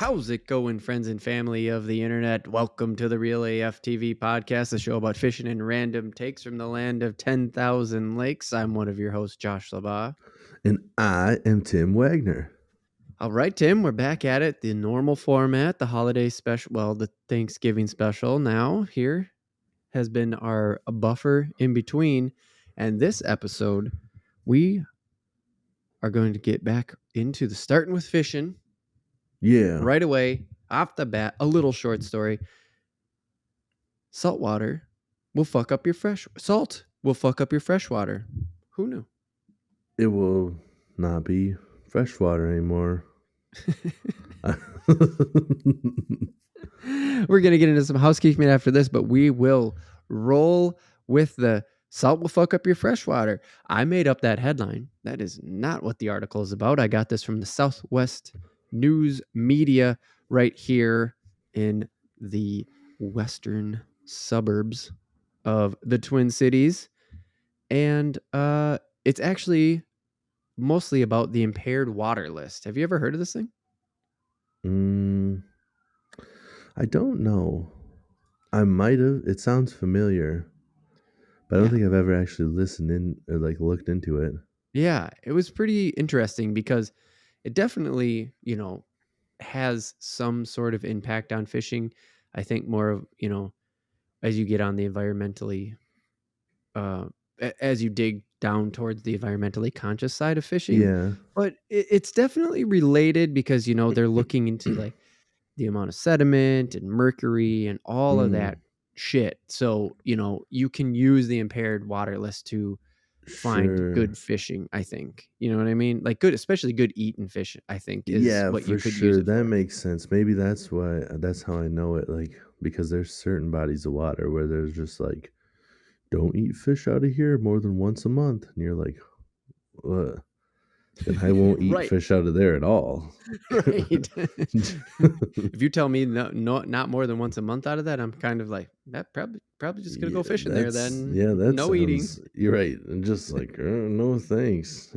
How's it going, friends and family of the internet? Welcome to the Real AF TV podcast, a show about fishing and random takes from the land of 10,000 lakes. I'm one of your hosts, Josh LaBaw. And I am Tim Wagner. All right, Tim, we're back at it. The normal format, the holiday special, well, the Thanksgiving special now here has been our buffer in between. And this episode, we are going to get back into the starting with fishing. Yeah. Right away, off the bat, a little short story. Salt water will fuck up your salt will fuck up your fresh water. Who knew? It will not be fresh water anymore. We're going to get into some housekeeping after this, but we will roll with the salt will fuck up your fresh water. I made up that headline. That is not what the article is about. I got this from the Southwest News Media right here in the western suburbs of the Twin Cities. And it's actually mostly about the impaired water list. Have you ever heard of this thing? I don't know. I might have. It sounds familiar, but I don't think I've ever actually listened in or looked into it. Yeah, it was pretty interesting because it definitely, has some sort of impact on fishing. I think more of, as you get on the environmentally, as you dig down towards the environmentally conscious side of fishing. Yeah. But it's definitely related because, they're looking into like the amount of sediment and mercury and all of that shit. So, you can use the impaired water list to find good fishing, I think. You know what I mean? Like good, especially good eating fish, I think is what you could use it that for. makes sense. Maybe that's how I know it, because there's certain bodies of water where there's just like, don't eat fish out of here more than once a month. And you're like, ugh. Then I won't eat fish out of there at all. Right. If you tell me not more than once a month out of that, I'm kind of like, that probably just gonna go fishing there then. Yeah, that's no eating. You're right. And just like, no thanks.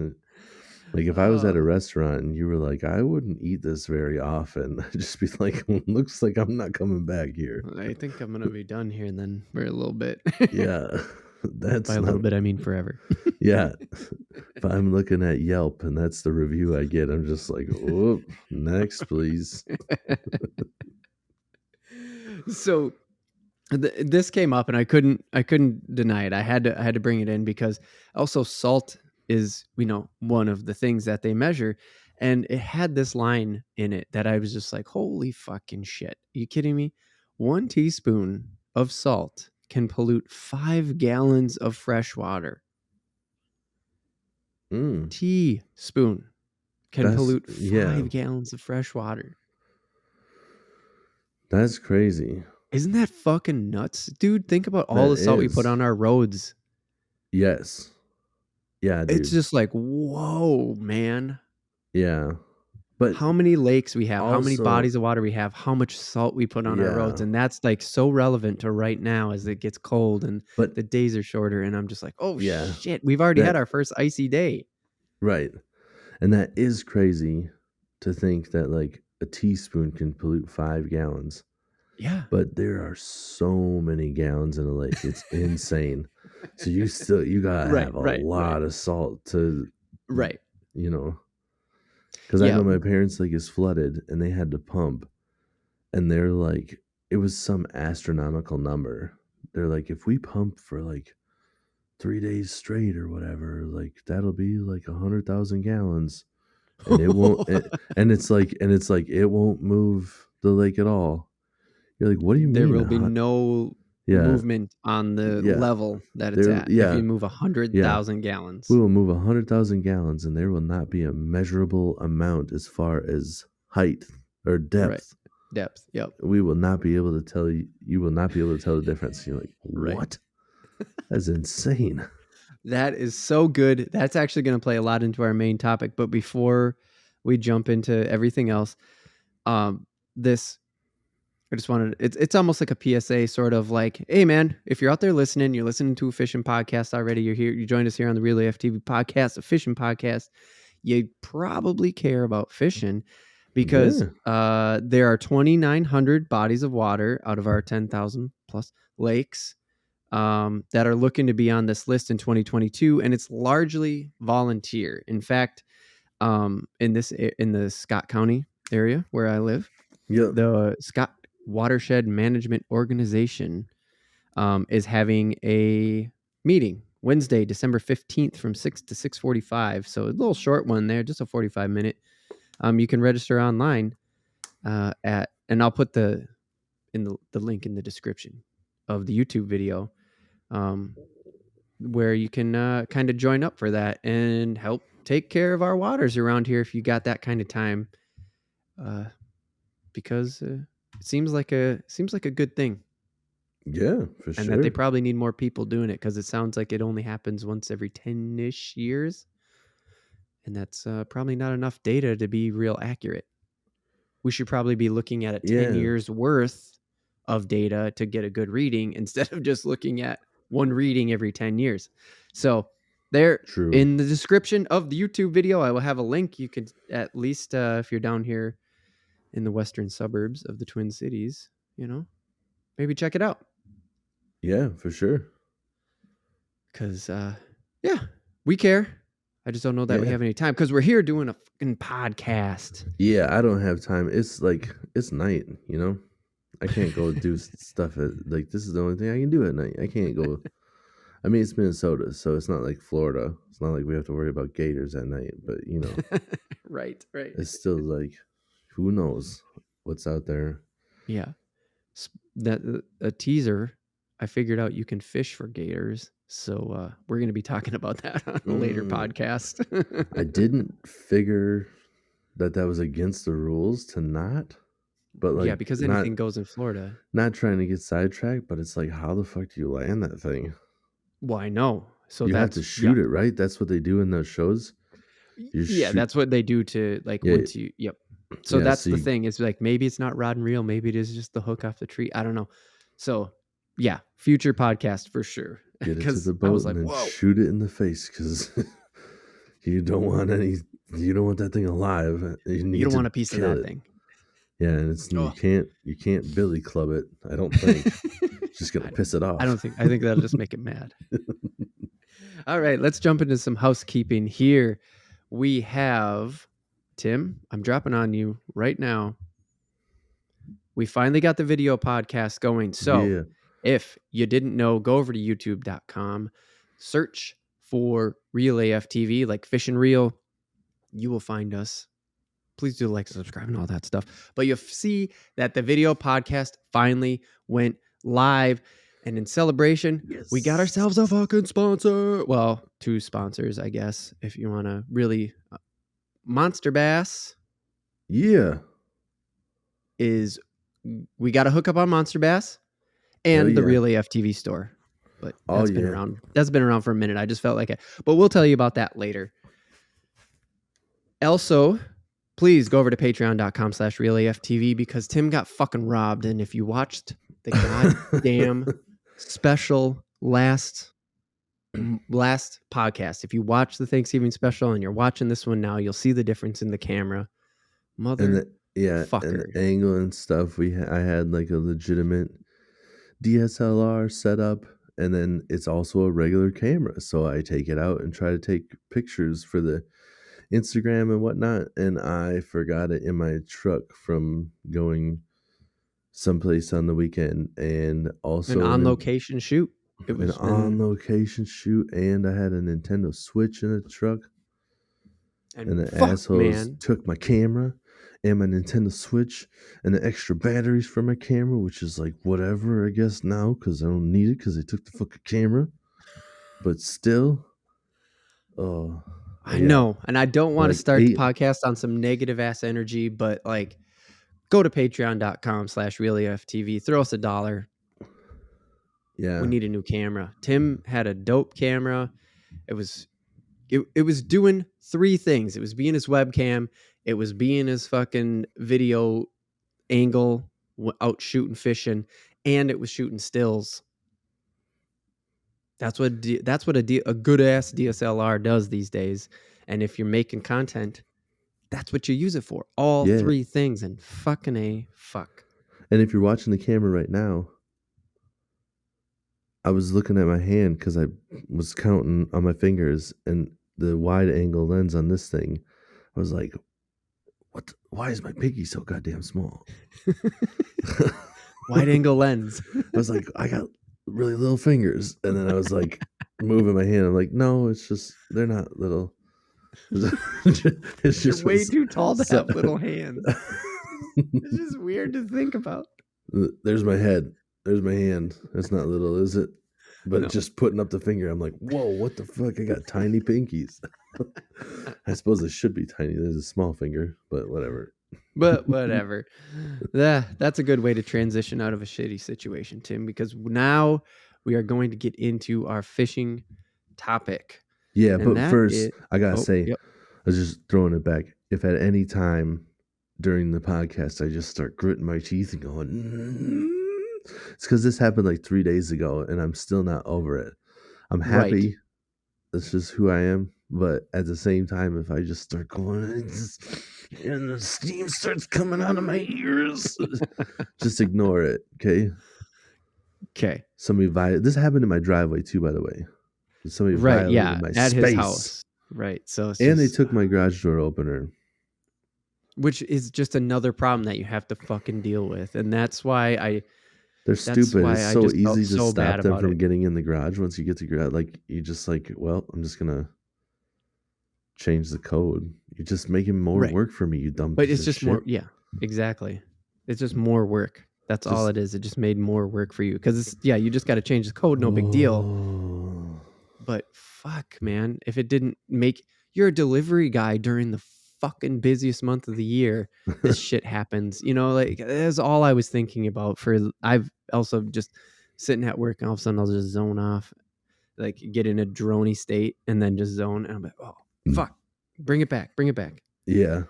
Like if I was at a restaurant and you were like, I wouldn't eat this very often, I'd just be like, looks like I'm not coming back here. I think I'm gonna be done here then for a little bit. Yeah. That's by a little bit I mean forever. Yeah. If I'm looking at Yelp and that's the review I get, I'm just like, whoop, next please. So this came up and I couldn't deny it. I had to bring it in because also salt is, one of the things that they measure, and it had this line in it that I was just like, holy fucking shit. Are you kidding me? 1 teaspoon of salt can pollute 5 gallons of fresh water. Teaspoon can pollute 5 gallons of fresh water. That's crazy. Isn't that fucking nuts, dude? Think about all the salt we put on our roads. Yes. Yeah, dude. It's just like, whoa, man. Yeah. But how many lakes we have, how many bodies of water we have, how much salt we put on our roads. And that's like so relevant to right now as it gets cold and the days are shorter. And I'm just like, oh shit, we've already had our first icy day. Right. And that is crazy to think that like a teaspoon can pollute 5 gallons. Yeah. But there are so many gallons in a lake. It's insane. So you gotta have a lot of salt to, because I know my parents' lake is flooded and they had to pump, and they're like, it was some astronomical number. They're like, if we pump for like 3 days straight or whatever, like that'll be like 100,000 gallons, and it won't. and it's like it won't move the lake at all. You're like, what do you mean? There will be no movement on the level that it's at. If you move 100,000 gallons, we will move 100,000 gallons, and there will not be a measurable amount as far as height or depth. Right. Depth. Yep. We will not be able to tell you. You will not be able to tell the difference. You're like, what? That's insane. That is so good. That's actually going to play a lot into our main topic. But before we jump into everything else, I just wanted, it's almost like a PSA, sort of like, hey man, if you're out there listening, you're listening to a fishing podcast already, you're here, you joined us here on the Real AF TV podcast, a fishing podcast, you probably care about fishing, because Yeah. there are 2,900 bodies of water out of our 10,000 plus lakes that are looking to be on this list in 2022, and it's largely volunteer. In fact, in the Scott County area where I live, Yep. the Scott Watershed Management Organization is having a meeting Wednesday, December 15th from 6 to 6:45. So a little short one there, just a 45-minute. You can register online and I'll put the link in the description of the YouTube video, where you can kind of join up for that and help take care of our waters around here if you got that kind of time, because it seems like a good thing, Yeah, for and that they sure. probably need more people doing it because it sounds like it only happens once every 10-ish years, and that's probably not enough data to be real accurate. We should probably be looking at a 10 Yeah. years worth of data to get a good reading instead of just looking at one reading every 10 years. So there True. in the description of the YouTube video, I will have a link. You could at least, if you're down here in the western suburbs of the Twin Cities, maybe check it out. Yeah, for sure. Because, yeah, we care. I just don't know that we Yeah. have any time because we're here doing a fucking podcast. Yeah, I don't have time. It's like it's night, you know? I can't go do stuff at like this is the only thing I can do at night. I can't go. I mean, it's Minnesota, so it's not like Florida. It's not like we have to worry about gators at night, but Right. it's still like who knows what's out there. Yeah. That a teaser, I figured out you can fish for gators. So we're going to be talking about that on a later podcast. I didn't figure that was against the rules to not, but Yeah, like because anything goes in Florida. not trying to get sidetracked, but it's like how the fuck do you land that thing? Well, I know. So You have to shoot it, right? That's what they do in those shows. You Yeah, shoot. that's what they do to like Yeah, once you. Yep. So yeah. that's So the you thing. It's like maybe it's not rod and reel. Maybe it is just the hook off the tree. I don't know. So yeah, future podcast for sure. get it to the Because I boat was like, and then whoa. shoot it in the face because you don't want that thing alive. You need You don't to want a piece of kill that it. thing. Yeah, and it's Oh. you can't billy club it. I don't think. It's just gonna piss it off. I think that'll just make it mad. All right, let's jump into some housekeeping here. We have Tim. I'm dropping on you right now. We finally got the video podcast going. So Yeah. if you didn't know, go over to youtube.com, search for Real AF TV, like Fish and Reel. You will find us. Please do like, subscribe, and all that stuff. But you'll see that the video podcast finally went live. And in celebration, we got ourselves a fucking sponsor. Well, 2 sponsors, I guess, if you want to really. Monster Bass Yeah. we got to hook up on Monster Bass and the yeah. Real AF TV store. But Oh, that's been yeah. around. That's been around for a minute. I just felt like it. But we'll tell you about that later. Also, please go over to patreon.com/realaftv because Tim got fucking robbed. And if you watched the goddamn special last podcast, if you watched the Thanksgiving special and you're watching this one now, you'll see the difference in the camera. and the angle and stuff. I had like a legitimate DSLR setup, and then it's also a regular camera, so I take it out and try to take pictures for the Instagram and whatnot, and I forgot it in my truck from going someplace on the weekend, and also an on-location shoot. It was an on-location shoot, and I had a Nintendo Switch in the truck, and the assholes took my camera and my Nintendo Switch and the extra batteries for my camera, which is like whatever, I guess now, because I don't need it because they took the fucking camera. But still, I know, and I don't want to start the 8 podcast on some negative ass energy, but like, go to patreon.com/realaftv. Throw us $1. Yeah, We need a new camera. Tim had a dope camera. It was doing 3 things. It was being his webcam. It was being his fucking video angle out shooting fishing, and it was shooting stills. That's what a good ass DSLR does these days. And if you're making content, That's what you use it for. All Yeah. 3 things, and fucking A fuck. And if you're watching the camera right now, I was looking at my hand because I was counting on my fingers and the wide angle lens on this thing. I was like, what? Why is my pinky so goddamn small? Wide angle lens. I was like, I got really little fingers. And then I was like, moving my hand. I'm like, no, it's just, they're not little. It's You're just way too tall to so- have little hands. It's just weird to think about. There's my head. There's my hand. That's not little, is it? But No. just putting up the finger, I'm like, whoa, what the fuck? I got tiny pinkies. I suppose it should be tiny. There's a small finger, but whatever. But whatever. That's a good way to transition out of a shitty situation, Tim, because now we are going to get into our fishing topic. Yeah, And but that first, is- I gotta Oh, say, yep. I was just throwing it back. If at any time during the podcast I just start gritting my teeth and going, it's because this happened like 3 days ago, and I'm still not over it. I'm Right. happy. That's just who I am. But at the same time, if I just start going, and the steam starts coming out of my ears, just ignore it, okay? Okay. This happened in my driveway too, by the way. Somebody Right. violated Yeah. my At space. his house. Right. So it's And they just, took my garage door opener. which is just another problem that you have to fucking deal with. And that's why They're That's stupid. why It's I so just felt easy to so bad stop them about from it. getting in the garage once you get to garage. Like, you just like, well, I'm just going to change the code. You're just making more Right. work for me, you dumb But piece it's of just shit. more. Yeah, exactly. It's just more work. That's all it is. It just made more work for you because you just got to change the code. No big deal. Oh. But fuck, man, if it didn't make, you're a delivery guy during the fucking busiest month of the year, this shit happens. Like that's all I was thinking about. I've also just sitting at work and all of a sudden I'll just zone off, like get in a droney state and then just zone. And I'm like, oh fuck, bring it back. Yeah.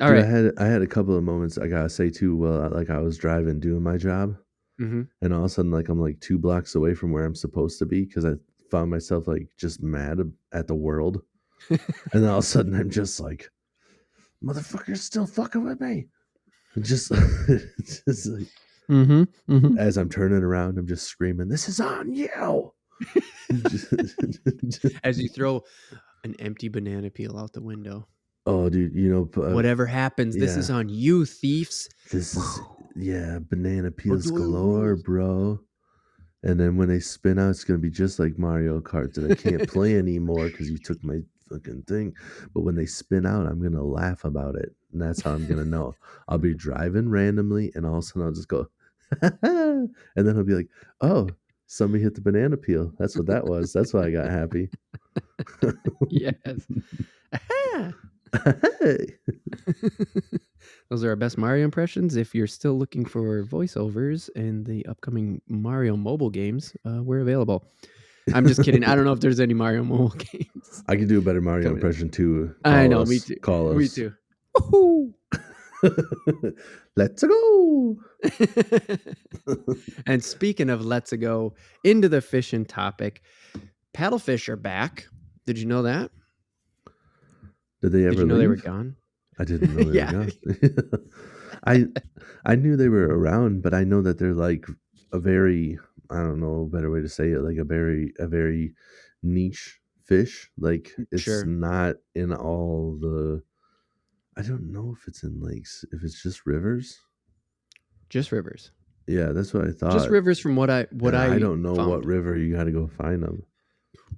All Dude, right. I had a couple of moments I gotta say too. Well, like I was driving doing my job, Mm-hmm. and all of a sudden, like I'm like 2 blocks away from where I'm supposed to be because I found myself like just mad at the world, and then all of a sudden I'm just like, motherfucker's still fucking with me. And just like, as I'm turning around, I'm just screaming, "This is on you!" As you throw an empty banana peel out the window. Oh, dude, Whatever happens, this is on you, thieves. This is banana peels doing galore, rules. bro. And then when they spin out, it's gonna be just like Mario Kart that I can't play anymore because you took my fucking thing. But when they spin out, I'm gonna laugh about it, and that's how I'm gonna know. I'll be driving randomly, and all of a sudden I'll just go, and then I'll be like, "Oh, somebody hit the banana peel. That's what that was. That's why I got happy." Yes. Hey. Those are our best Mario impressions. If you're still looking for voiceovers in the upcoming Mario mobile games, we're available. I'm just kidding. I don't know if there's any Mario mobile games. I can do a better Mario Coming up. impression too. I know, me too. Call us. Me too. Woohoo! Let's go. And speaking of let's go into the fishing topic, paddlefish are back. Did you know that? Did they ever Did you know leave? they were gone? I didn't know they were gone. I knew they were around, but I know that they're like a very, I don't know a better way to say it, like a very niche fish. Like it's Sure. not in all the, I don't know if it's in lakes, if it's just rivers. Just rivers. Yeah, that's what I thought. Just rivers from what I I don't know found. what river you got to go find them.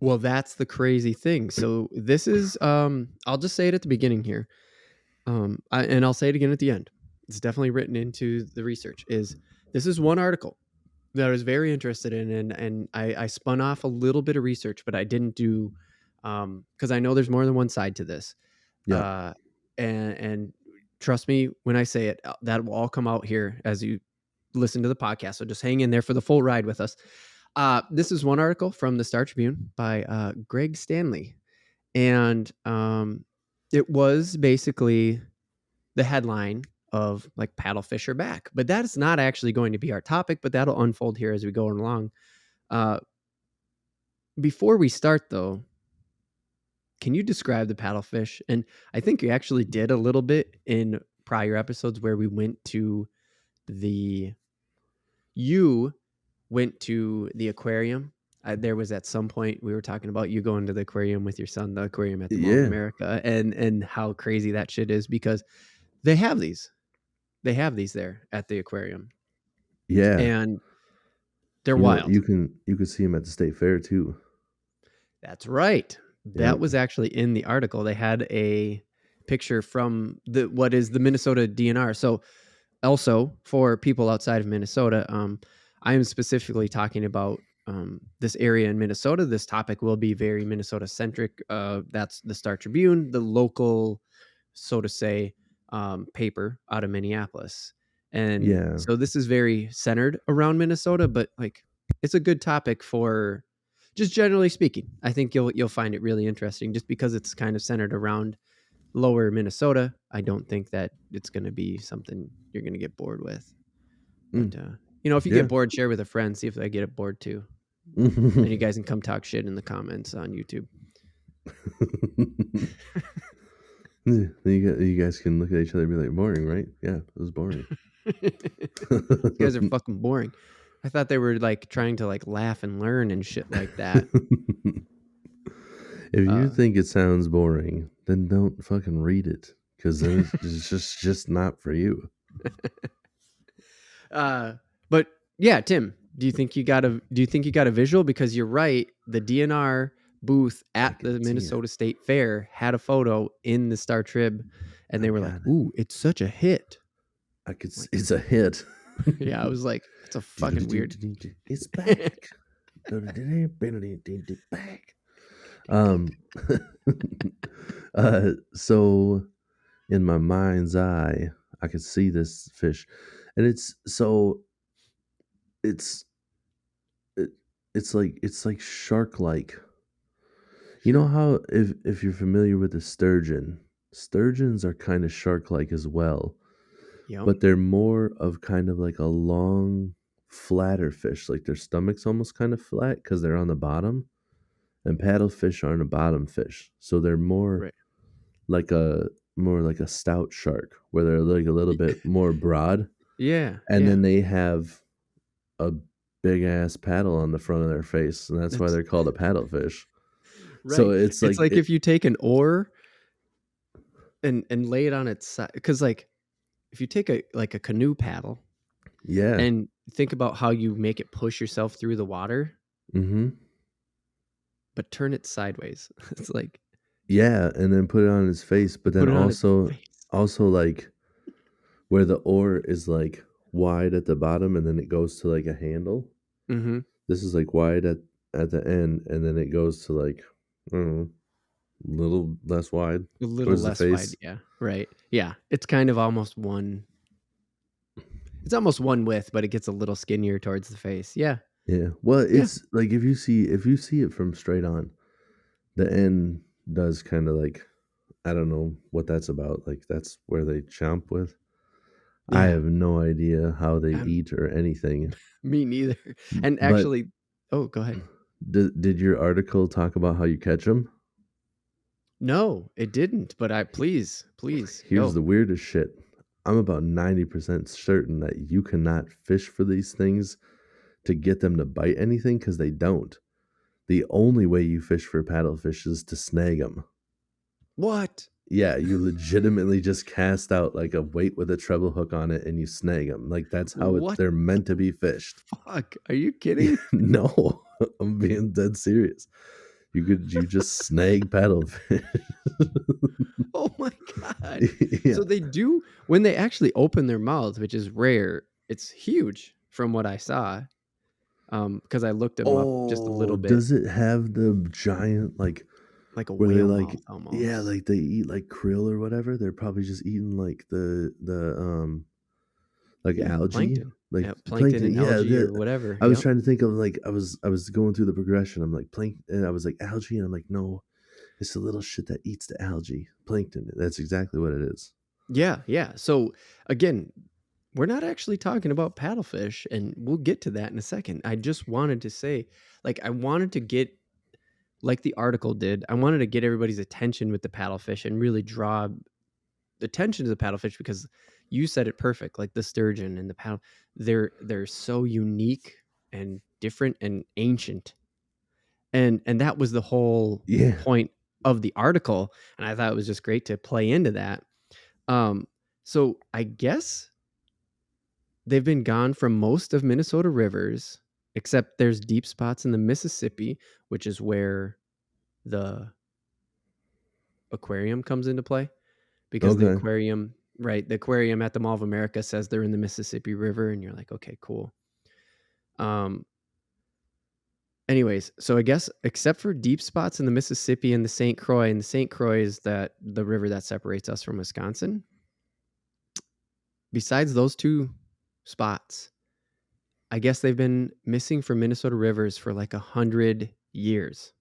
Well, that's the crazy thing. So this is I'll just say it at the beginning here. And I'll say it again at the end. It's definitely written into the research. This is one article that I was very interested in, and I spun off a little bit of research, but I didn't do because I know there's more than one side to this. Yeah. And trust me when I say it, that will all come out here as you listen to the podcast. So just hang in there for the full ride with us. This is one article from the Star Tribune by Greg Stanley. And it was basically the headline of like paddlefish are back. But that is not actually going to be our topic, but that'll unfold here as we go along. Before we start, though, can you describe the paddlefish? And I think you actually did a little bit in prior episodes where we went to the you went to the aquarium. There was at some point we were talking about you going to the aquarium with your son, the aquarium at the Mall of Yeah. America, and how crazy that shit is because they have these. They have these there at the aquarium, Yeah. and they're You know, wild. you can see them at the state fair too. That's right. That Yep. was actually in the article. They had a picture from the what is the Minnesota DNR. So also for people outside of Minnesota, I am specifically talking about this area in Minnesota. This topic will be very Minnesota centric. That's the Star Tribune, the local, so to say, paper out of Minneapolis. And Yeah. so this is very centered around Minnesota, but like it's a good topic for just generally speaking. I think you'll find it really interesting just because it's kind of centered around lower Minnesota. I don't think that it's going to be something you're going to get bored with. But Mm. if you Yeah. get bored, share with a friend. See if they get bored too. Then you guys can come talk shit in the comments on YouTube. Yeah, you guys can look at each other and be like, boring, right? Yeah, it was boring. You guys are fucking boring. I thought they were like trying to like laugh and learn and shit like that. If you Uh, think it sounds boring, then don't fucking read it, because then it's just not for you. but yeah, Tim, do you think you got a visual? Because you're right, the DNR booth I at can the see it. Minnesota State Fair had a photo in the Star Trib, and I they were like, got it. "Ooh, it's such a hit." I could. Like, It's a hit. yeah, I was like, "That's a fucking weird." It's back. Back. Um. So in my mind's eye, I could see this fish, and it's it, it's like shark like. You know Sure. how if you're familiar with the sturgeon, sturgeons are kind of shark like as well, Yep. but they're more of kind of like a long, flatter fish. Like their stomach's almost kind of flat because they're on the bottom. And paddlefish aren't a bottom fish, so they're Right. like a more like a stout shark, where they're like a little bit more broad, Yeah. and Yeah. then they have a big ass paddle on the front of their face, and that's why That's they're called a paddlefish. So right. it's It's like like if you take an oar and lay it on its side, because like if you take a canoe paddle yeah, and think about how you make it push yourself through the water, mm-hmm, but turn it sideways. It's like yeah, and then put it on his face, but then put it on its also face. also like where the oar is like wide at the bottom, and then it goes to like a handle. Mm-hmm. This is like wide at the end, and then it goes to like I don't know, a little less wide A little towards the less wide, face. yeah. Right. Yeah. It's kind of almost one. It's almost one width, but it gets a little skinnier towards the face. Yeah. Yeah. Well, Yeah. it's like if you see it from straight on, the end does kind of like I don't know what that's about. Like that's where they chomp with. I Yeah. have no idea how they I'm, eat or anything. me neither. And But actually, oh, go ahead. did your article talk about how you catch them? No, it didn't. But please Here's go. the weirdest shit. I'm about 90% certain that you cannot fish for these things to get them to bite anything because they don't. The only way you fish for paddlefish is to snag them. What? Yeah, you legitimately just cast out like a weight with a treble hook on it and you snag them. Like that's how What they're the meant to be fished. fuck? Are you kidding? No, I'm being dead serious. You just snag paddlefish. Oh my god. Yeah. So they do when they actually open their mouths, which is rare. It's huge from what I saw. Because I looked them up just a Oh, little bit, does it have the giant like like a where they whale like mouth yeah, almost. like they eat like krill or whatever? They're probably just eating like the like Yeah, algae, plankton. like Yeah, plankton plankton. and Yeah, algae or whatever. I was Yep. trying to think of like I was going through the progression. I'm like plankton, and I was like algae, and I'm like no, it's the little shit that eats the algae, plankton. That's exactly what it is. Yeah, yeah. So again, we're not actually talking about paddlefish, and we'll get to that in a second. I just wanted to say, like, I wanted to get like the article did, I wanted to get everybody's attention with the paddlefish and really draw attention to the paddlefish because you said it perfect. Like the sturgeon and the paddle, they're so unique and different and ancient, and that was the whole Yeah. point of the article. And I thought it was just great to play into that. Um, so I guess they've been gone from most of Minnesota rivers, except there's deep spots in the Mississippi, which is where the aquarium comes into play because the Okay. aquarium, right, the aquarium at the Mall of America says they're in the Mississippi River, and you're like, okay, cool. Um, anyways, so I guess except for deep spots in the Mississippi and the St. Croix, and the St. Croix is that the river that separates us from Wisconsin. Besides those two spots, I guess they've been missing from Minnesota rivers for like 100 years.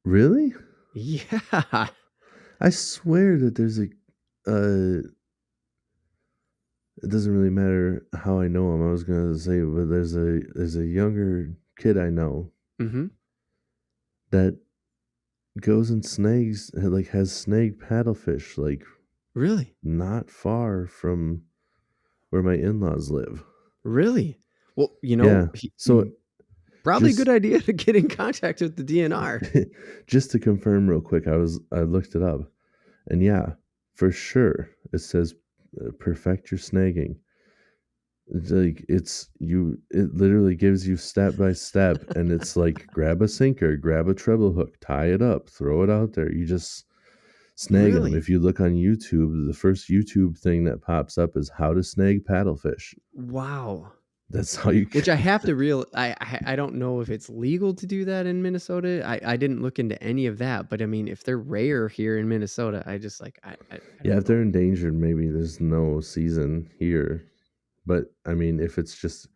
Really? Yeah. I swear that there's a it doesn't really matter how I know him. I was gonna say, but there's a younger kid I know Mm-hmm. that goes and snags, like has snagged paddlefish, like Really? not far from where my in-laws live. Really? Well, Yeah. So probably a good just idea to get in contact with the DNR. just to confirm real quick, I looked it up, and yeah, for sure it says perfect your snagging. It's like it literally gives you step by step, and it's like grab a sinker, grab a treble hook, tie it up, throw it out there. You just snag them. Really? If you look on YouTube, the first YouTube thing that pops up is how to snag paddlefish. Wow. That's how you. Which I have to I don't know if it's legal to do that in Minnesota. I didn't look into any of that, but I mean, if they're rare here in Minnesota, I just like I Yeah, don't if they're know. endangered, maybe there's no season here. But I mean, if it's just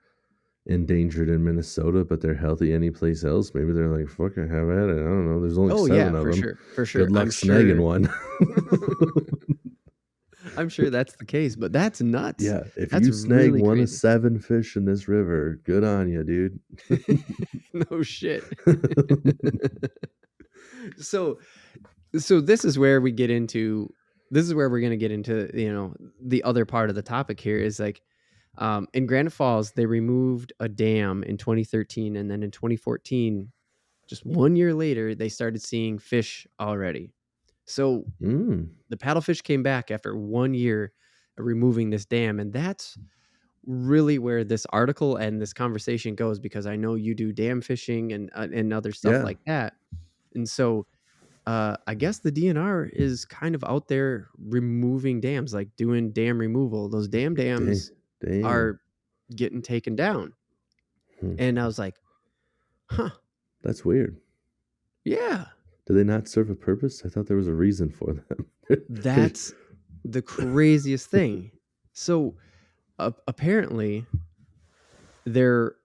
endangered in Minnesota, but they're healthy anyplace else, maybe they're like, fuck it, have at it. I don't know. There's only Oh seven yeah, of for them. sure, for sure. Good luck snagging one. I'm sure that's the case, but that's nuts. Yeah, if That's you snag really one of crazy. 7 fish in this river, good on you, dude. No shit. So so this is where we're going to get into, the other part of the topic here is like in Granite Falls, they removed a dam in 2013, and then in 2014, just 1 year later, they started seeing fish already. So Mm, the paddlefish came back after 1 year of removing this dam, and that's really where this article and this conversation goes, because I know you do dam fishing and other stuff yeah, like that. And so I guess the DNR is kind of out there removing dams, like doing dam removal. Those da dams damn. are getting taken down. Hmm, And I was like, huh, that's weird. yeah, Do they not serve a purpose? I thought there was a reason for them. They're that's the craziest thing. So apparently, they're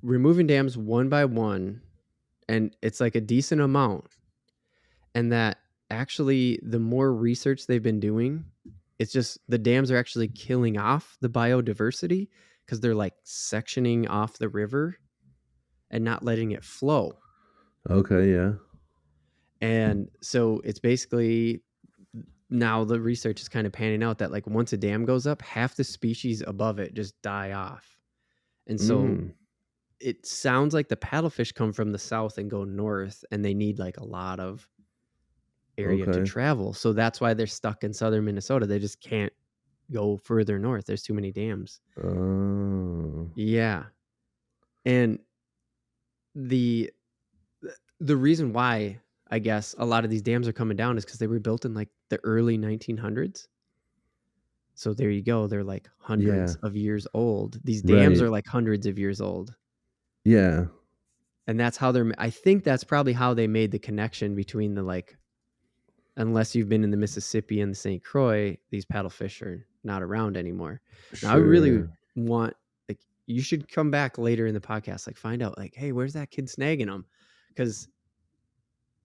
removing dams one by one, and it's like a decent amount. And that actually, the more research they've been doing, it's just the dams are actually killing off the biodiversity because they're like sectioning off the river and not letting it flow. okay, yeah. And so it's basically, now the research is kind of panning out that like once a dam goes up, half the species above it just die off. And so Mm, it sounds like the paddlefish come from the south and go north, and they need like a lot of area to okay. travel. So that's why they're stuck in southern Minnesota. They just can't go further north. There's too many dams. Oh, Yeah. And the the reason why I guess a lot of these dams are coming down is because they were built in like the early 1900s. So there you go. They're like yeah, hundreds of years old. These dams right. are like hundreds of years old. Yeah, And that's how I think that's probably how they made the connection between the like, unless you've been in the Mississippi and the St. Croix, these paddlefish are not around anymore. Now I really sure. want, like, you should come back later in the podcast, like find out like, hey, where's that kid snagging them? Because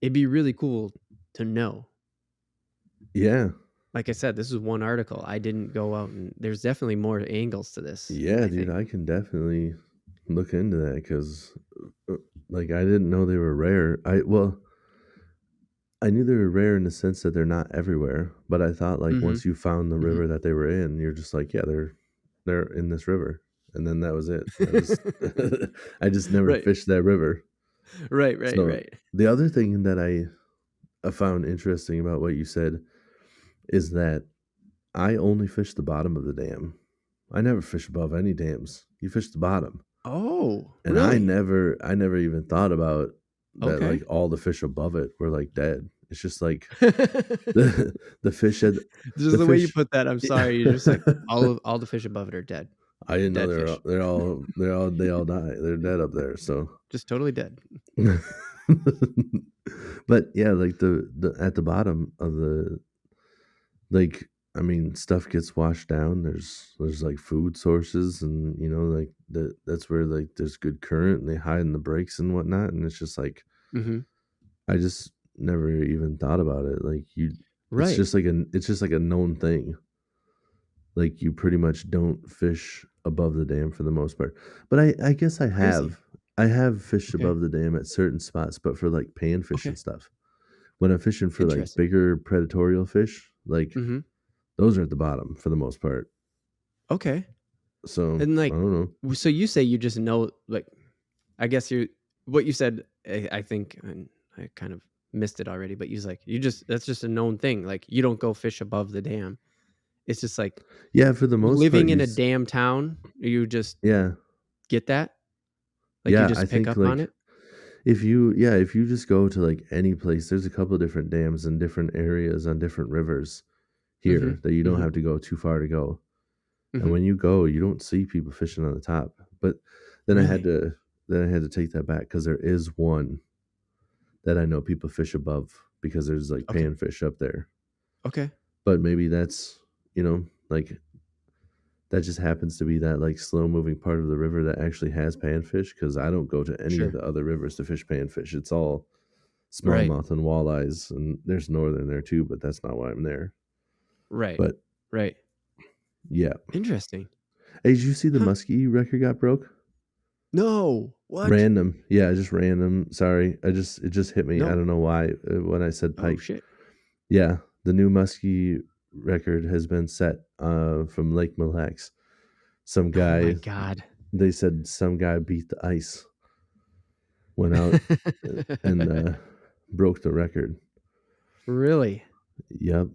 it'd be really cool to know. Yeah. Like I said, this is one article. I didn't go out, and there's definitely more angles to this, Yeah, I dude, think. I can definitely look into that because Like I didn't know they were rare. I knew they were rare in the sense that they're not everywhere, but I thought like Mhm, once you found the mhm. river that they were in, you're just like, yeah, they're in this river, and then that was it. I just I just never Right. fished that river. Right, right, So right. the other thing that I found interesting about what you said is that I only fish the bottom of the dam. I never fish above any dams. You fish the bottom. Oh, And really? I never even thought about that like Okay. all the fish above it were like dead. It's just like the fish had Just the the way you fish put that, I'm sorry, you're just like, all the fish above it are dead. I didn't know Dead fish. they all die. They're dead up there. So Just totally dead. but yeah, like the at the bottom of the like I mean stuff gets washed down. There's like food sources and like that's where like there's good current and they hide in the breaks and whatnot and it's just like Mhm. I just never even thought about it. Like you Right. it's just like a known thing. Like you pretty much don't fish above the dam for the most part. But I guess Crazy. I have fished Okay. above the dam at certain spots, but for like panfish and Okay. stuff. When I'm fishing for like Interesting. bigger predatorial fish, like Mhm. those are at the bottom for the most part. Okay. So And, I like, don't know. so you say you just know, like, I guess you what you said, I think, and I kind of missed it already, but you was like, you just that's just a known thing, like, you don't go fish above the dam. It's just like Yeah, for the most part, living in a damn town, you just yeah, get that? Like, you yeah. I just pick think up on like it? if you just go to like any place, there's a couple of different dams in different areas on different rivers here Mhm. that you don't Mhm. have to go too far to go. And Mhm. when you go, you don't see people fishing on the top. But then I had Really? to take that back because there is one that I know people fish above because there's like Okay. panfish up there. Okay. But maybe that's like that just happens to be that like slow moving part of the river that actually has panfish because I don't go to any of Sure. the other rivers to fish panfish. It's all Right. smallmouth and walleyes, and there's northern there too, but that's not why I'm there. Right. But Right. yeah. Interesting. Hey, did you see the Huh. muskie record got broke? No. What? Random. Yeah, just random. Sorry. It just hit me. I No. don't know why when I said Oh, pike. shit. Yeah, the new muskie record has been set from Lake Mille Lacs. Some Oh my guy god. they said some guy beat the ice, went out and broke the record. Really? Yep.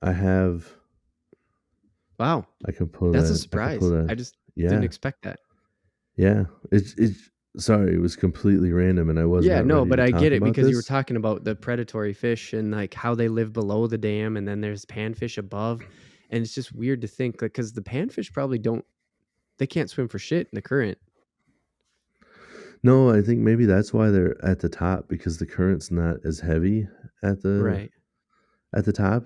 I have Wow. That's a I can pull surprise. that. I just didn't Yeah. expect that. Yeah. It's sorry, it was completely random and I was Yeah, not no, ready but to I talk get it about because you were this. talking about the predatory fish and, like, how they live below the dam, and then there's panfish above, and it's just weird to think, like, because the panfish probably don't they can't swim for shit in the current. No, I think maybe that's why they're at the top because the current's not as heavy at Right. the top.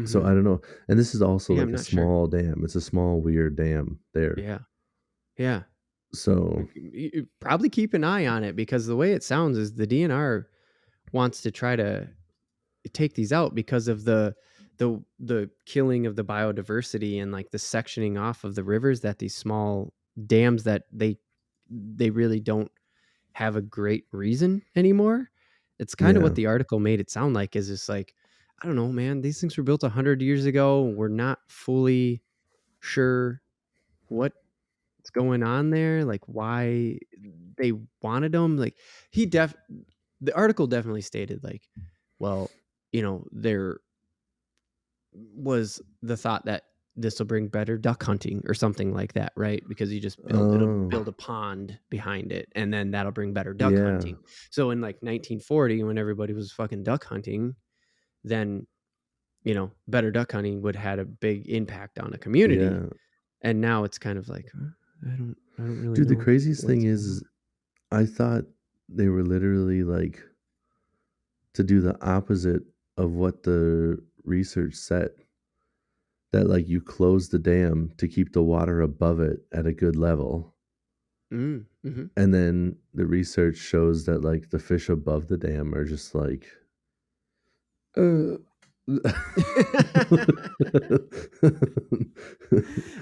So Mhm. I don't know. And this is also Yeah, like I'm a not sure. small dam. It's a small weird dam there. Yeah. Yeah. So You probably keep an eye on it because the way it sounds is the DNR wants to try to take these out because of the killing of the biodiversity and like the sectioning off of the rivers that these small dams that they really don't have a great reason anymore. It's kind of yeah. what the article made it sound like is just like I don't know, man. These things were built 100 years ago. We're not fully sure what's going on there, like why they wanted them. Like he def the article definitely stated like, well, there was the thought that this will bring better duck hunting or something like that, right? Because you just Oh, build a pond behind it, and then that'll bring better duck yeah. hunting. So in like 1940, when everybody was fucking duck hunting, then better duck hunting would had a big impact on a community. Yeah. And now it's kind of like I don't really Dude, the know craziest thing what's going on. is I thought they were literally like to do the opposite of what the research said. That like you close the dam to keep the water above it at a good level. Mhm. And then the research shows that like the fish above the dam are just like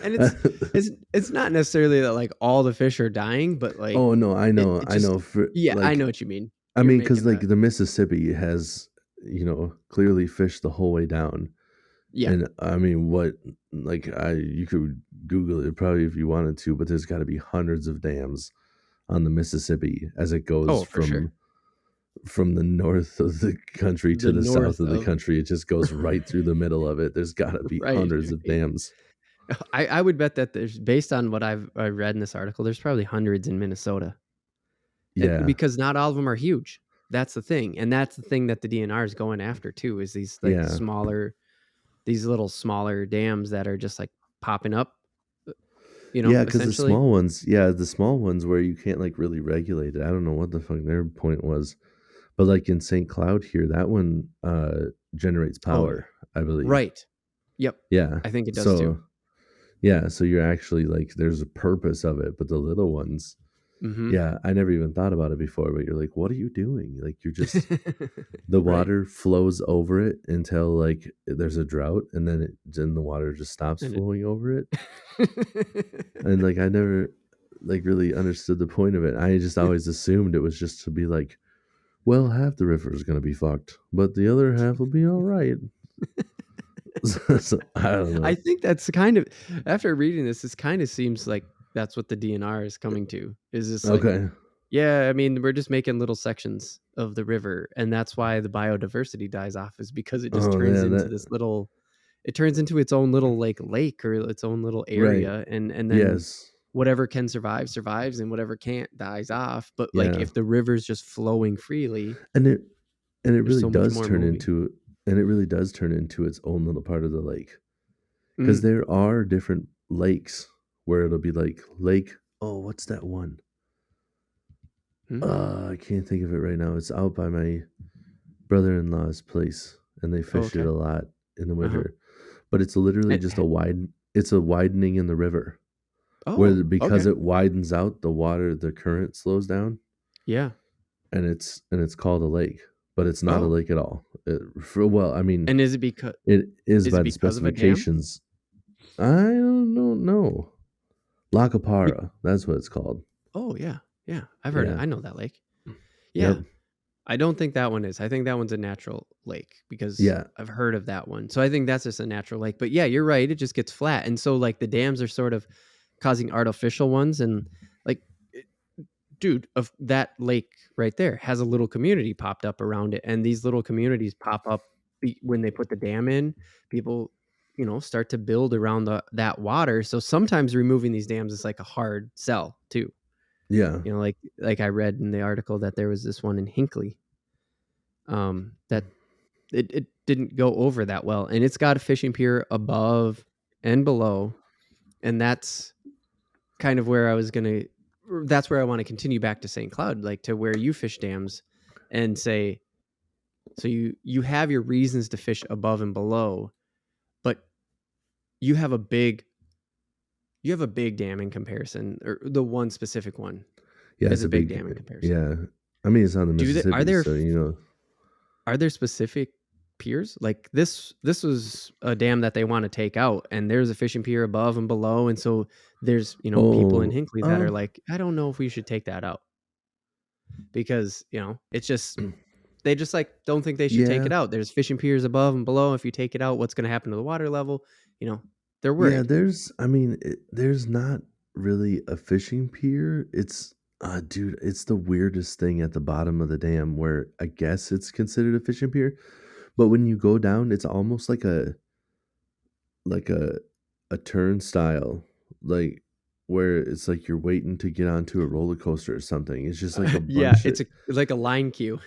And it's not necessarily that, like, all the fish are dying, but, like, Oh, no, it I just know for yeah, I know like, what you mean. I You're mean, because making like, the the Mississippi has, clearly fished the whole way down, yeah. and, I mean, what like, I you could Google it probably if you wanted to, but there's gotta be hundreds of dams on the Mississippi as it goes Oh, for sure. from the north of the country to The the south north of the of country. It just goes right through the middle of it. There's gotta be right, hundreds of right. dams. I would bet that there's based on what I read in this article, there's probably hundreds in Minnesota. And Yeah, because not all of them are huge. That's the thing, and that's the thing that the DNR is going after too, is these, like, yeah. these little smaller dams that are just, like, popping up, uh, Yeah, because essentially. the small ones where you can't, like, really regulate it. I don't know what the fuck their point was, but, like, in St. Cloud here, that one, generates Oh, yeah. power, I believe. Right. Yep. Yeah. I think it does too. So yeah, so you're actually, like there's a purpose of it, but the little ones Mhm. yeah, I never even thought about it before, but you're like, "What are you doing?" Like, you're just the Right. water flows over it until, like, there's a drought, and then the water just stops And it flowing over it. And, like, I never, like, really understood the point of it. I just always assumed it was just to be like, "Well, half the river is gonna be fucked, but the other half will be alright." So, I don't I know. think that's kind of after reading this kinda seems like that's what the DNR is coming to, is just like, Okay. yeah, I mean, we're just making little sections of the river, and that's why the biodiversity dies off is because it just Oh, turns yeah, into this little it turns into its own little, like, lake or its own little right. area, and then Yes. whatever can survive, survives, and whatever can't dies off, but, like, Yeah. if the river's just flowing freely, And it there's really so much does more turn moving. into and it really does turn into its own little part of the lake. Because Mm. there are different lakes where it'll be like lake oh, what's that one? Mm. I can't think of it right now. It's out by my brother-in-law's place, and they Oh, fish it okay. a lot in the Uh-huh. winter. But it's literally And just it's a widening in the river oh, because okay. it widens out, the current slows down, Yeah. and it's called a lake, but it's not a Oh, lake at all. Well, I mean, and it is is it by the because of a dam? specifications. I don't know. Lacapara, that's what it's called. Oh, yeah, yeah, I've heard of Yeah. I know that lake. Yeah, Yep. I don't think that one is. I think that one's a natural lake because Yeah. I've heard of that one. So I think that's just a natural lake. But yeah, you're right. It just gets flat, and so like the dams are sort of causing artificial ones, and like, dude, of that lake right there has a little community popped up around it, and these little communities pop up when they put the dam in. People, start to build around that water. So sometimes removing these dams is like a hard sell too. Yeah. Like I read in the article that there was this one in Hinckley, that it didn't go over that well, and it's got a fishing pier above and below, and that's kind of where I was gonna. That's where I want to continue back to St. Cloud, like to where you fish dams, and say so you have your reasons to fish above and below, but you have a big dam in comparison, or the one specific one Yeah, is it's a a big big dam in comparison. yeah. I mean, it's on the Do they Mississippi, so, you know. are there specific piers? Like this was a dam that they want to take out, and there's a fishing pier above and below, and so there's people in Oh, Hinckley that are like, I don't know if we should take that out because it's just they just like don't think they should take yeah. it out. There's fishing piers above and below. If you take it out, what's going to happen to the water level? You know, they're Yeah, worried. there's not really a fishing pier. It's dude, it's the weirdest thing at the bottom of the dam where I guess it's considered a fishing pier, but when you go down, it's almost like a turnstile, like, where it's like you're waiting to get onto a roller coaster or something. It's just like a Yeah, bunch of it's like a line queue.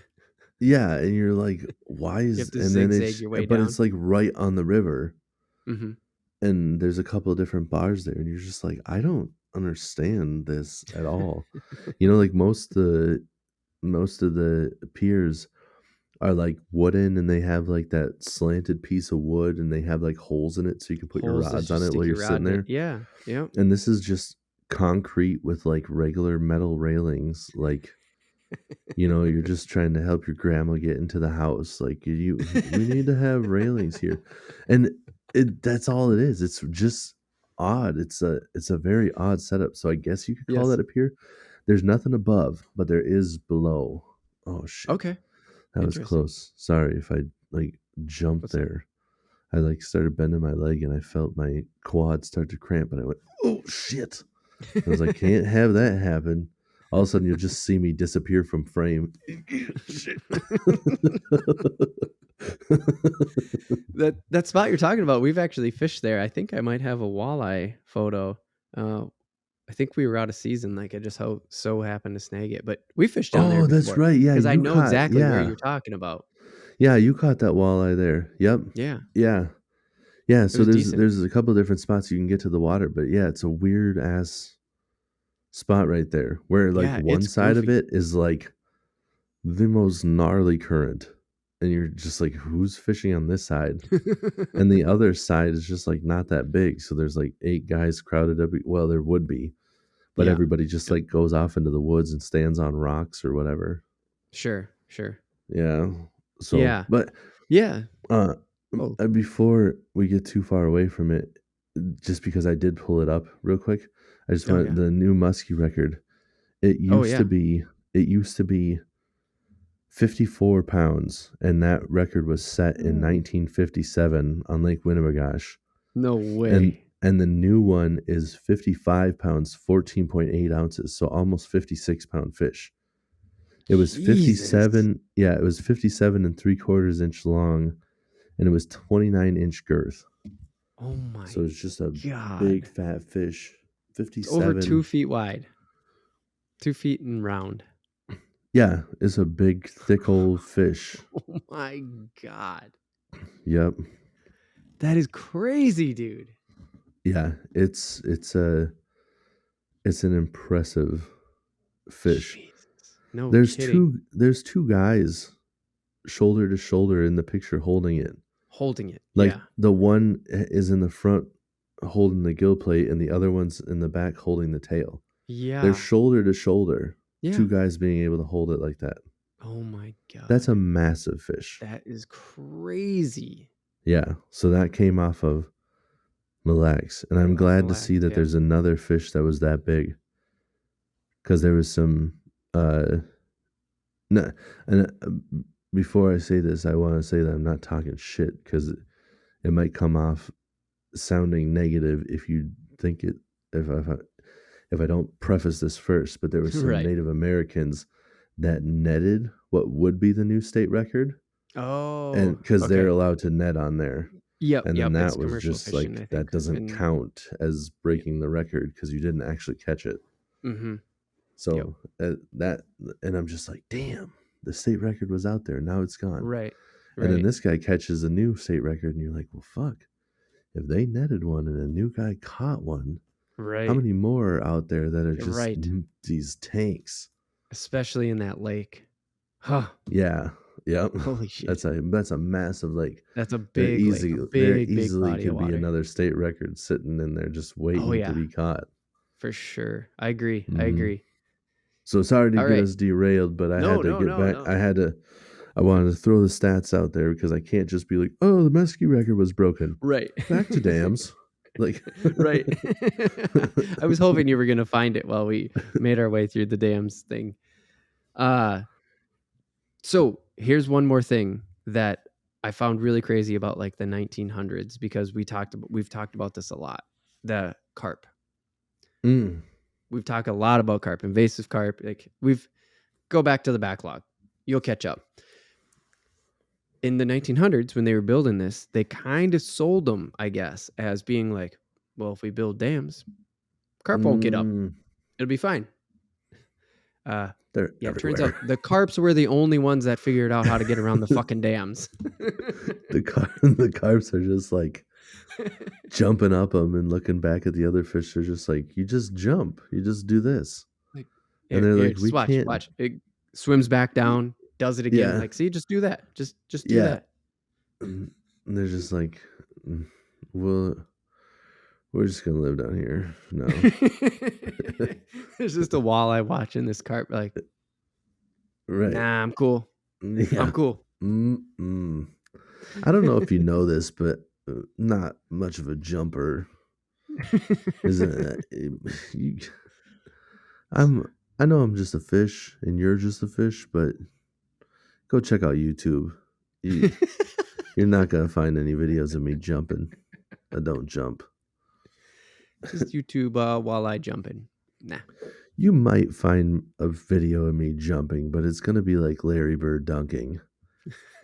yeah, and you're like, "Why You have is" to and then zigzag it's your way but down. it's, like, right on the river, Hmm. and there's a couple of different bars there, and you're just like, "I don't understand this at all." Like, most of the piers are, like, wooden, and they have, like, that slanted piece of wood, and they have, like, holes in it so you can put your Holes that rods you on it stick while you're your rod sitting in it. there, Yeah, yeah. and this is just concrete with, like, regular metal railings, like You're just trying to help your grandma get into the house. Like we need to have railings here, and that's all it is. It's just odd. It's a very odd setup. So I guess you could call Yes. that up here. There's nothing above, but there is below. Oh shit, Okay. that was Interesting. close. Sorry if I like jumped What's up? there. I like started bending my leg and I felt my quad start to cramp, and I went, "Oh shit!" I was like, "Can't have that happen." All of a sudden, you'll just see me disappear from frame. Shit. That spot you're talking about, we've actually fished there. I think I might have a walleye photo. Uh, I think we were out of season. Like I just so happened to snag it, but we fished down there Oh, that's before right. Yeah, because I you know caught. exactly where Yeah, you're talking about. yeah, you caught that walleye there. Yep. Yeah, Yeah, yeah. it So was there's decent. there's a couple of different spots you can get to the water, but yeah, it's a weird ass spot right there where like Yeah, one it's side of goofy. it is like the most gnarly current, and you're just like, who's fishing on this side? And the other side is just like not that big, so there's like 8 guys crowded up. Well, there would be, but Yeah. everybody just Yep. like goes off into the woods and stands on rocks or whatever. Sure. Sure. Yeah. So, Yeah. but Yeah. uh, Oh. before we get too far away from it, just because I did pull it up real quick, I just Oh want yeah. the new muskie record. It Oh used to yeah. be it used to be 54 pounds, and that record was set in Ooh. 1957 on Lake Winnebagoche. No and way. and the new one is 55 pounds, 14.8 ounces, so almost 56-pound fish. It was Jesus. 57, yeah, it was 57 and 3/4 inch long, and it was 29-inch girth. Oh my So it's just a big God. fat fish. It's over 2 57, feet wide. 2 feet and round. yeah, it's a big thick old fish. Oh my God. Yep. That is crazy, dude. Yeah, it's an impressive fish. Jesus. No There's kidding. two guys shoulder to shoulder in the picture holding it. Holding it. Like Yeah. the one is in the front holding the gill plate and the other one's in the back holding the tail. They're Yeah. shoulder to shoulder. Yeah. Two guys being able to hold it like that. Oh my That's a God. massive fish. That is crazy. Yeah. So that came off of Mille Lacs. And I'm Came off glad Mille to Lacs. see that Yeah. there's another fish that was that big. Because there was some no, and before I say this, I want to say that I'm not talking shit because it might come off sounding negative if you think it if I don't preface this first, but there was some Right. Native Americans that netted what would be the new state record, and Oh, because they're okay. allowed to net on there, Yep. and then Yep. It's that was commercial just fishing, like I think. that doesn't And count as yeah. breaking the record because you didn't actually catch it. Mm-hmm. Yep. So that, and I'm just like, damn, the state record was out there, now it's gone. Right. And then Right. this guy catches a new state record, and you're like, well, fuck. If they netted one and a new guy caught one, how Right. many more are out there that are just Right. these tanks? Especially in that lake. Huh. Yeah, yep. Holy shit. That's a massive lake. That's a big lake. A There big, big easily body of could be water. another state record sitting in there just Oh waiting to yeah. be caught. For sure. I agree. I Hmm. agree. So sorry to All get right. us derailed, but I No, had to no, get no, back. no. I wanted to throw the stats out there because I can't just be like, oh, the Mesky record was broken. Right. Back to dams. Like, Right. I was hoping you were going to find it while we made our way through the dams thing. So here's one more thing that I found really crazy about like the 1900s because we've talked about this a lot. The carp. mm, We've talked a lot about carp, invasive carp. Like go back to the backlog. You'll catch up. In the 1900s, when they were building this, they kind of sold them, I guess, as being like, well, if we build dams, carp won't get up. mm, It'll be fine. they're Yeah, it turns out everywhere. the carps were the only ones that figured out how to get around the fucking dams. The carps are just like jumping up them and looking back at the other fish. They're just like, you just jump, you just do this, Like, and here, they're here, like, just we watch, can't. watch. It swims back down, does it again. Yeah, Like, see, just do that. Just do yeah. that. And they're just like, "Mm, well, we're just gonna live down here. No, There's just a walleye watching this carp, like, Right. Nah, I'm cool. I'm Yeah. cool. Mm-mm. I don't know if you know this, but not much of a jumper is you, I'm I know I'm just a fish and you're just a fish, but go check out YouTube. You you're not gonna find any videos of me jumping. I don't jump. Just YouTube while I jumping. Nah. You might find a video of me jumping, but it's gonna be like Larry Bird dunking.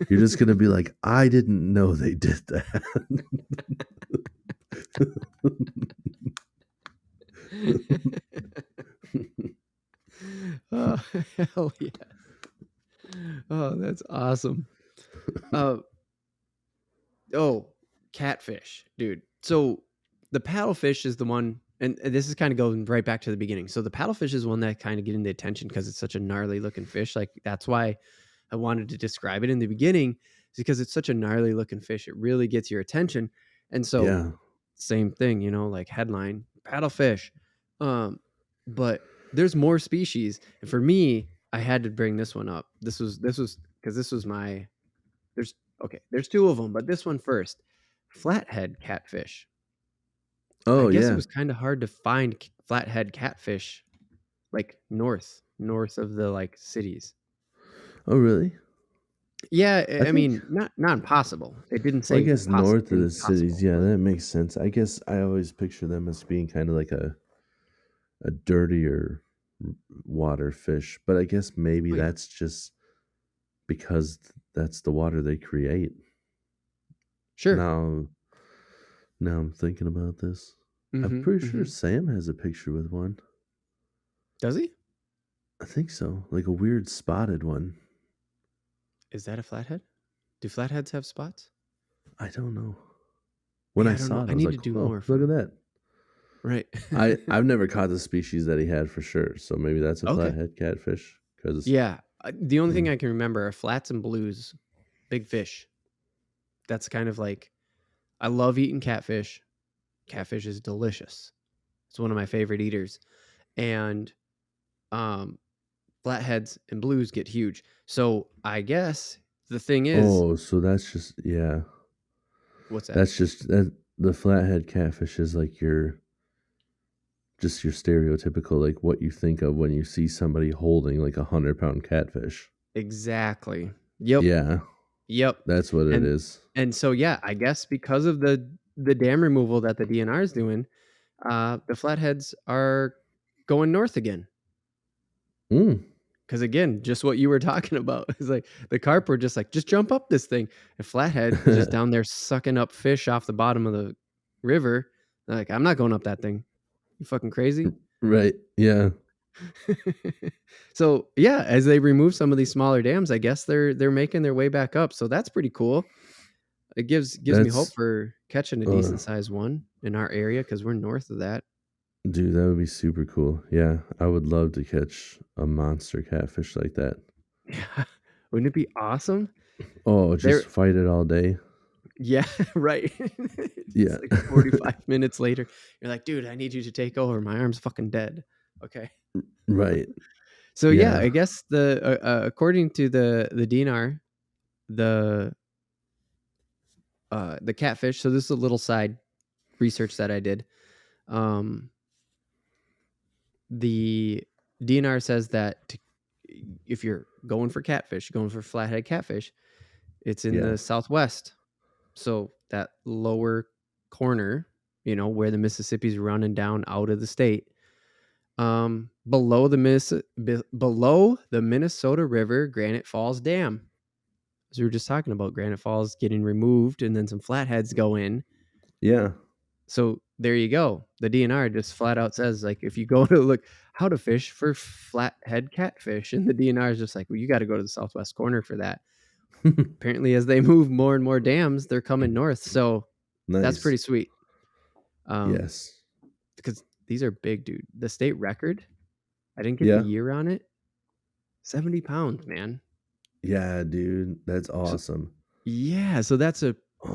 You're just gonna be like, I didn't know they did that. Oh, hell yeah. Oh, that's awesome. Uh, oh, catfish, dude. So the paddlefish is the one, and this is kind of going right back to the beginning. So the paddlefish is one that kind of getting the attention because it's such a gnarly looking fish. Like that's why I wanted to describe it in the beginning, is because it's such a gnarly looking fish. It really gets your attention. And so Yeah. same thing, like headline paddlefish. But there's more species, and for me, I had to bring this one up. This was because this was my there's okay. There's two of them, but this one first. Flathead catfish. I Oh, guess it yeah. was kind of hard to find flathead catfish like north of the like cities. Oh, really? Yeah, I I think mean, not impossible. It didn't well, I say guess north of the cities, impossible, yeah, but that makes sense. I guess I always picture them as being kinda like a dirtier water fish, but I guess maybe oh yeah, that's just because that's the water they create. sure. Now now I'm thinking about this. I'm Mm-hmm. pretty sure Mm-hmm. Sam has a picture with one. Does he? I think so, like a weird spotted one. Is that a flathead? Do flatheads have spots? I don't know. When Yeah, I I don't know. saw it, I I was need to like, do "Oh, more look at for that." right. I've never caught the species that he had for sure, so maybe that's a Okay. flathead catfish. Because Yeah. The only thing I can remember are flats and blues, big fish. That's kind of like I love eating catfish. Catfish is delicious. It's one of my favorite eaters. And um flatheads and blues get huge. So I guess the thing is, oh, so that's just yeah. what's that? That's just that the flathead catfish is like your stereotypical like what you think of when you see somebody holding like 100-pound catfish. Exactly. Yep. Yeah, Yep. that's what it And is. and so yeah, I guess because of the dam removal that the DNR is doing, the flatheads are going north again. Mm. Because again, just what you were talking about is like the carp were just like, just jump up this thing. And flathead just down there sucking up fish off the bottom of the river. They're like, I'm not going up that thing. You fucking crazy. Right. Yeah. So yeah, as they remove some of these smaller dams, I guess they're making their way back up. So that's pretty cool. It gives me hope That's for catching a uh decent sized one in our area because we're north of that. dude, that would be super cool. Yeah, I would love to catch a monster catfish like that. Yeah. Wouldn't it be awesome? Oh, There just fight it all day. yeah, right. Yeah. It's like 45 minutes later. You're like, dude, I need you to take over. My arm's fucking dead. Okay. Right. So yeah, Yeah. I guess according to the DNR, the the catfish. So this is a little side research that I did. Um, the DNR says that if you're going for catfish, going for flathead catfish, it's in Yeah. the southwest. So that lower corner, where the Mississippi's running down out of the state, below below the Minnesota River Granite Falls Dam. As we were just talking about, Granite Falls getting removed, and then some flatheads go in. Yeah. So there you go. The DNR just flat out says, like, if you go to look how to fish for flathead catfish, and the DNR is just like, well, you got to go to the southwest corner for that. Apparently, as they move more and more dams, they're coming north. So that's Nice. pretty sweet. Um, Yes. because these are big, dude. The state record, I didn't get the Yeah. year on it. 70 pounds, man. Yeah, dude. That's So, awesome. yeah, so that's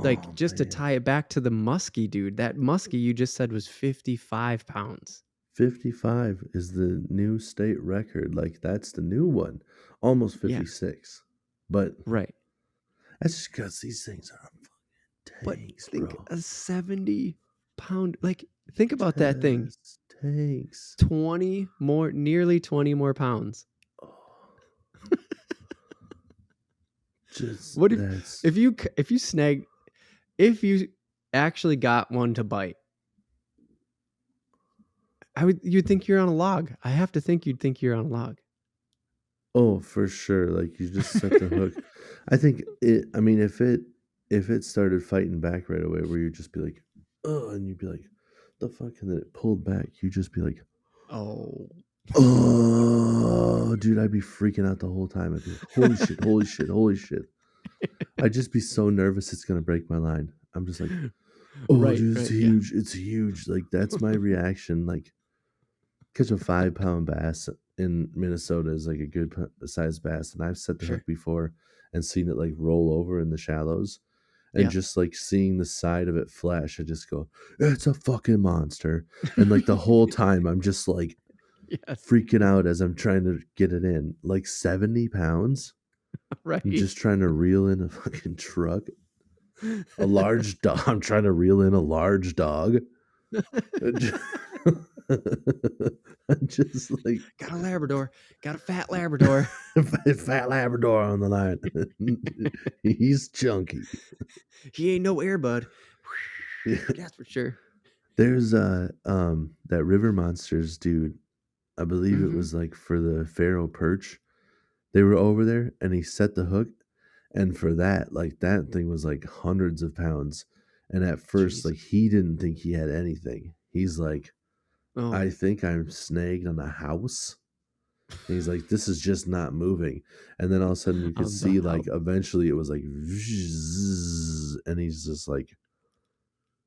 like Oh just to man. tie it back to the muskie, dude. That muskie you just said was 55 pounds. 55 is the new state record. Like that's the new one. Almost Yeah, 56. But right. that's just because these things are But tanks, think bro. a 70-pound, like, think about that thing. Just tanks. 20 more, nearly 20 more pounds. Oh, just What that's if you snagged, if you actually got one to bite, you'd think you're on a log. I have to think you'd think you're on a log. oh for sure. Like you just set the hook. I think it. I mean, if it started fighting back right away, where you'd just be like, oh, and you'd be like, the fuck, and then it pulled back, you'd just be like, Oh. oh, dude, I'd be freaking out the whole time. I'd be like, holy shit, holy shit, holy shit. I'd just be so nervous it's gonna break my line. I'm just like, oh, Right, dude, it's right, yeah. huge, it's huge. Like that's my reaction. Like catch a 5 pound bass in Minnesota is like a good sized bass, and I've set the Sure. hook before and seen it like roll over in the shallows, and Yeah. just like seeing the side of it flash, I just go, it's a fucking monster, and like the whole time I'm just like Yes. freaking out as I'm trying to get it in, like 70 pounds. I'm Right. just trying to reel in a fucking truck, a large dog. I'm trying to reel in a large dog. I'm just like Got a Labrador. Got a fat Labrador. fat Labrador on the line. He's chunky. He ain't no airbud. That's for sure. There's that River Monsters dude. I believe it Mm-hmm. was like for the Pharaoh perch. They were over there and he set the hook, and for that, like that thing was like hundreds of pounds. And at first, Jeez. like he didn't think he had anything. He's like, Oh. I think I'm snagged on a house. And he's like, this is just not moving. And then all of a sudden you could On the see like house. eventually it was like vzz, and he's just like,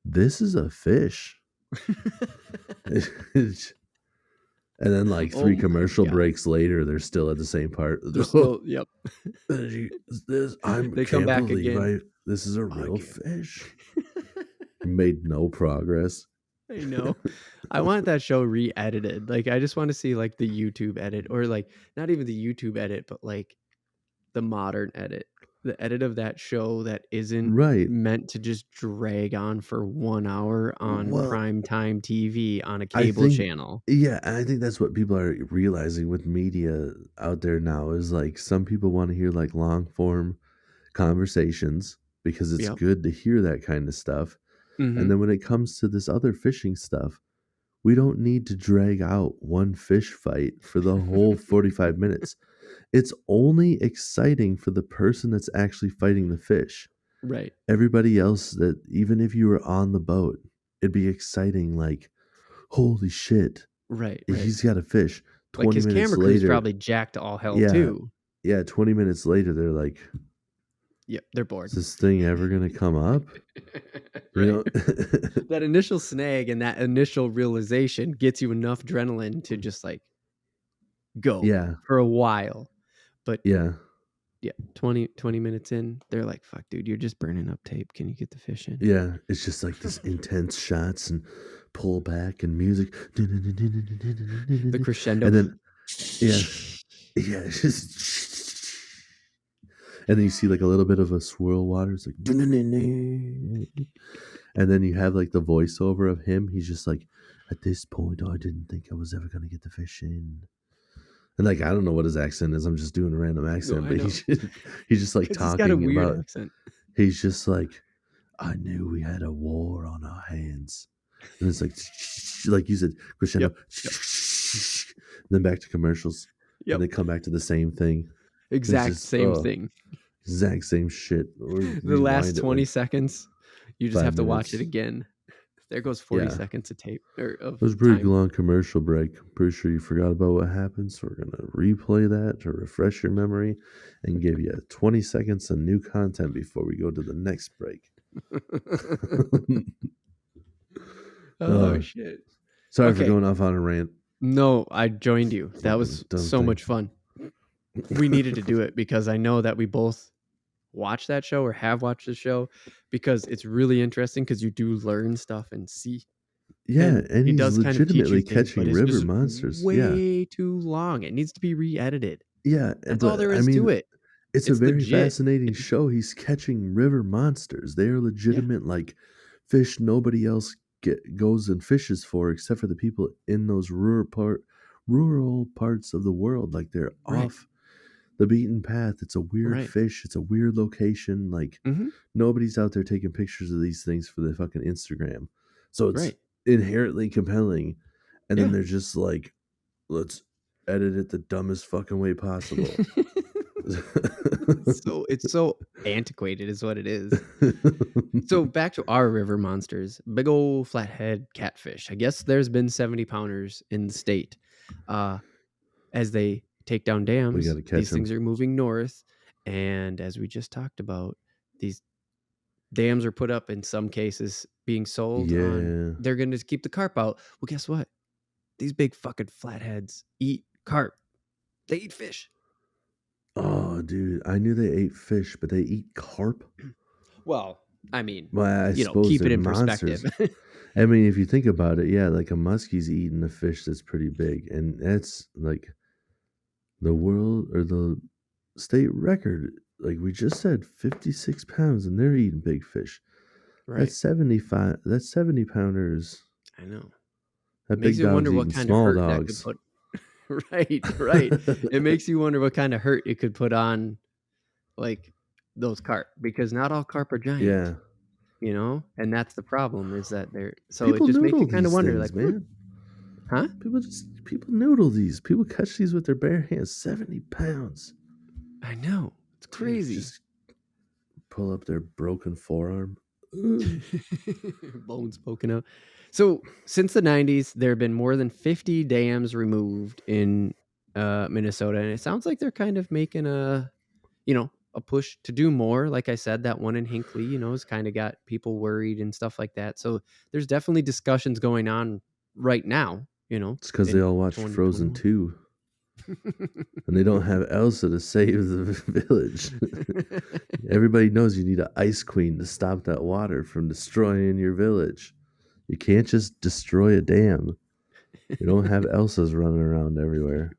this is a fish. And then like Oh three my commercial God. breaks later, they're still at the same part. They're still, yep. This I They come can't back believe again. this is a I real can't. fish. Made no progress. I know. I want that show re-edited. Like, I just want to see like the YouTube edit, or like not even the YouTube edit, but like the modern edit. The edit of that show that isn't Right. meant to just drag on for 1 hour on Well, prime time TV on a I cable think channel. yeah, and I think that's what people are realizing with media out there now is like some people want to hear like long form conversations because it's Yep. good to hear that kind of stuff. And Mm-hmm. then when it comes to this other fishing stuff, we don't need to drag out one fish fight for the whole 45 minutes. It's only exciting for the person that's actually fighting the fish. Right. Everybody else, that even if you were on the boat, it'd be exciting like, holy shit, Right. Right. he's got a fish. Like 20 his minutes camera crew's later, probably jacked to all hell yeah, too. yeah, 20 minutes later, they're like, Yep, they're is bored. this thing ever going to come up? You Right. know? That initial snag and that initial realization gets you enough adrenaline to just like go Yeah, for a while. But yeah, yeah, 20 minutes in, they're like, fuck, dude, you're just burning up tape. Can you get the fish in? yeah. It's just like this intense shots and pull back and music. The crescendo. And then, yeah, yeah. It's just, and then you see like a little bit of a swirl water. It's like, and then you have like the voiceover of him. He's just like, at this point, I didn't think I was ever going to get the fish in. And like, I don't know what his accent is. I'm just doing a random No, accent, I but know. he's just like Because he's got a talking weird about, accent. he's just like, I knew we had a war on our hands. And it's like you said, crescendo, Yep. Yep. then back to commercials, and Yep. they come back to the same thing. It's Exact just, same thing. exact same shit. Or The last rewind it 20 like seconds, you just have 5 to watch it minutes. again. There goes 40 Yeah. seconds of tape or of It was a pretty time. long commercial break. I'm pretty sure you forgot about what happened, so we're gonna replay that to refresh your memory and give you 20 seconds of new content before we go to the next break. Oh uh, shit. sorry for Okay. going off on a rant. No, I joined you. That was Dumb so thing. much fun. We needed to do it because I know that we both watch that show or have watched the show, because it's really interesting because you do learn stuff and see Yeah, And and he he's does kind of teach you legitimately things, but catching it's river just monsters. Yeah. way too long. It needs to be re-edited. Yeah, That's all but there I is to mean, it. it's a It's very legit. fascinating show. He's catching river monsters. They are Yeah, legitimate, like, fish nobody else goes and fishes for except for the people in those rural parts of the world. Like, they're right, off the beaten path. It's a weird right. fish. It's a weird location. Like, Mhm, nobody's out there taking pictures of these things for the fucking Instagram. So it's right. inherently compelling. And then Yeah. they're just like, let's edit it the dumbest fucking way possible. It's so antiquated is what it is. So back to our river monsters, big old flathead catfish. I guess there's been 70 pounders in the state. Uh, as they take down We dams, gotta catch these them. things are moving north. And as we just talked about, these dams are put up in some cases being sold on, Yeah. they're going to keep the carp out. Well, guess what? These big fucking flatheads eat carp. They eat fish. Oh, dude, I knew they ate fish, but they eat carp? Well, I mean, Well, I suppose keep they're it in perspective. monsters. I mean, if you think about it, yeah, like a muskie's eating a fish that's pretty big, and that's like the world or the state record. Like we just said, 56 pounds, and they're eating big fish. Right. That's 75. That's 70 pounders. I know. That Makes big you dog's wonder what eating kind of small hurt that could dogs. put. Right, right. It makes you wonder what kind of hurt it could put on, like, those carp, because not all carp are giant, Yeah. and that's the problem, is that they're, so it People just makes noodle you kind of these wonder, things, like, man. huh? People noodle these. People catch these with their bare hands. 70 pounds. I know, it's Dude, crazy. just pull up their broken forearm. Ugh. Bones poking out. So since the 90s, there have been more than 50 dams removed in Minnesota, and it sounds like they're kind of making a push to do more. Like I said, that one in Hinckley, has kind of got people worried and stuff like that. So there's definitely discussions going on right now, It's because they in all watched Frozen 2021. 2 and they don't have Elsa to save the village. Everybody knows you need an ice queen to stop that water from destroying your village. You can't just destroy a dam. We don't have Elsas running around everywhere.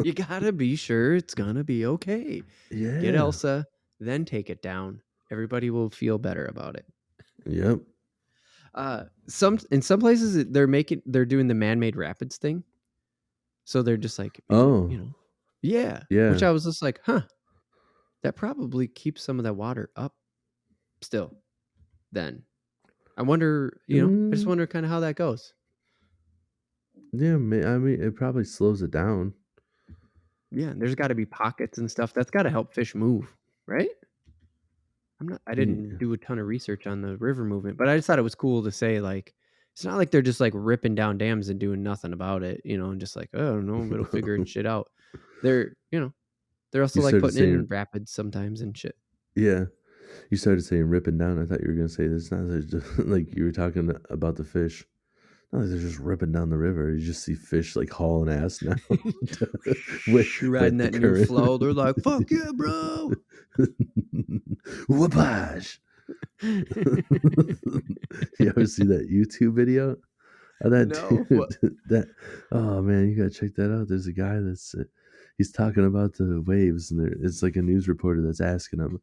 You gotta be sure it's gonna be okay. Get Yeah. Elsa, then take it down. Everybody will feel better about it. Yep. Some in some places they're doing the man-made rapids thing. So they're just like, Oh, yeah. Which yeah. I was just like, huh, that probably keeps some of that water up still. Then I wonder, I just Mm, wonder kind of how that goes. yeah, I mean, it probably slows it down. Yeah, and there's got to be pockets and stuff that's got to help fish move, right? I didn't Yeah. do a ton of research on the river movement, but I just thought it was cool to say, like, it's not like they're just like ripping down dams and doing nothing about it, and just like, oh no, it'll figure it shit out. They're, they're also You like started putting in saying, rapids sometimes and shit. yeah. You started saying ripping down. I thought you were gonna say this. Not just, like you were talking about the fish. Not like they're just ripping down the river. You just see fish like hauling ass now Riding with the that new current. flow, they're like, fuck yeah, bro. Whoopage! You ever see that YouTube video of that No, what? dude? That oh man, you gotta check that out. There's a guy that's he's talking about the waves, and it's like a news reporter that's asking him.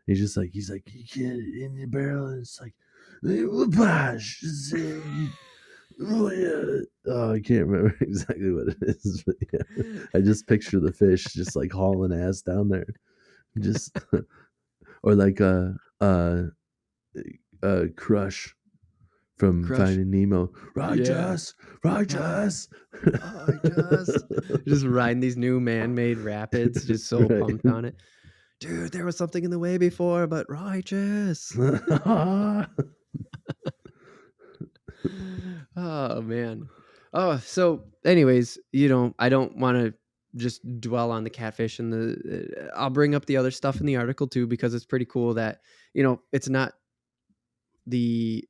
He's like, you get it in the barrel, and it's like, whoopage! Oh yeah. Oh, I can't remember exactly what it is, but yeah, I just picture the fish just like hauling ass down there, just or like Crush from Crush. Finding Nemo. Yeah. Righteous, Right. righteous. I just riding these new man-made rapids, just so Right. pumped on it. Dude, there was something in the way before, but righteous. Oh man. Oh, so anyways, I don't want to just dwell on the catfish and I'll bring up the other stuff in the article too, because it's pretty cool that, the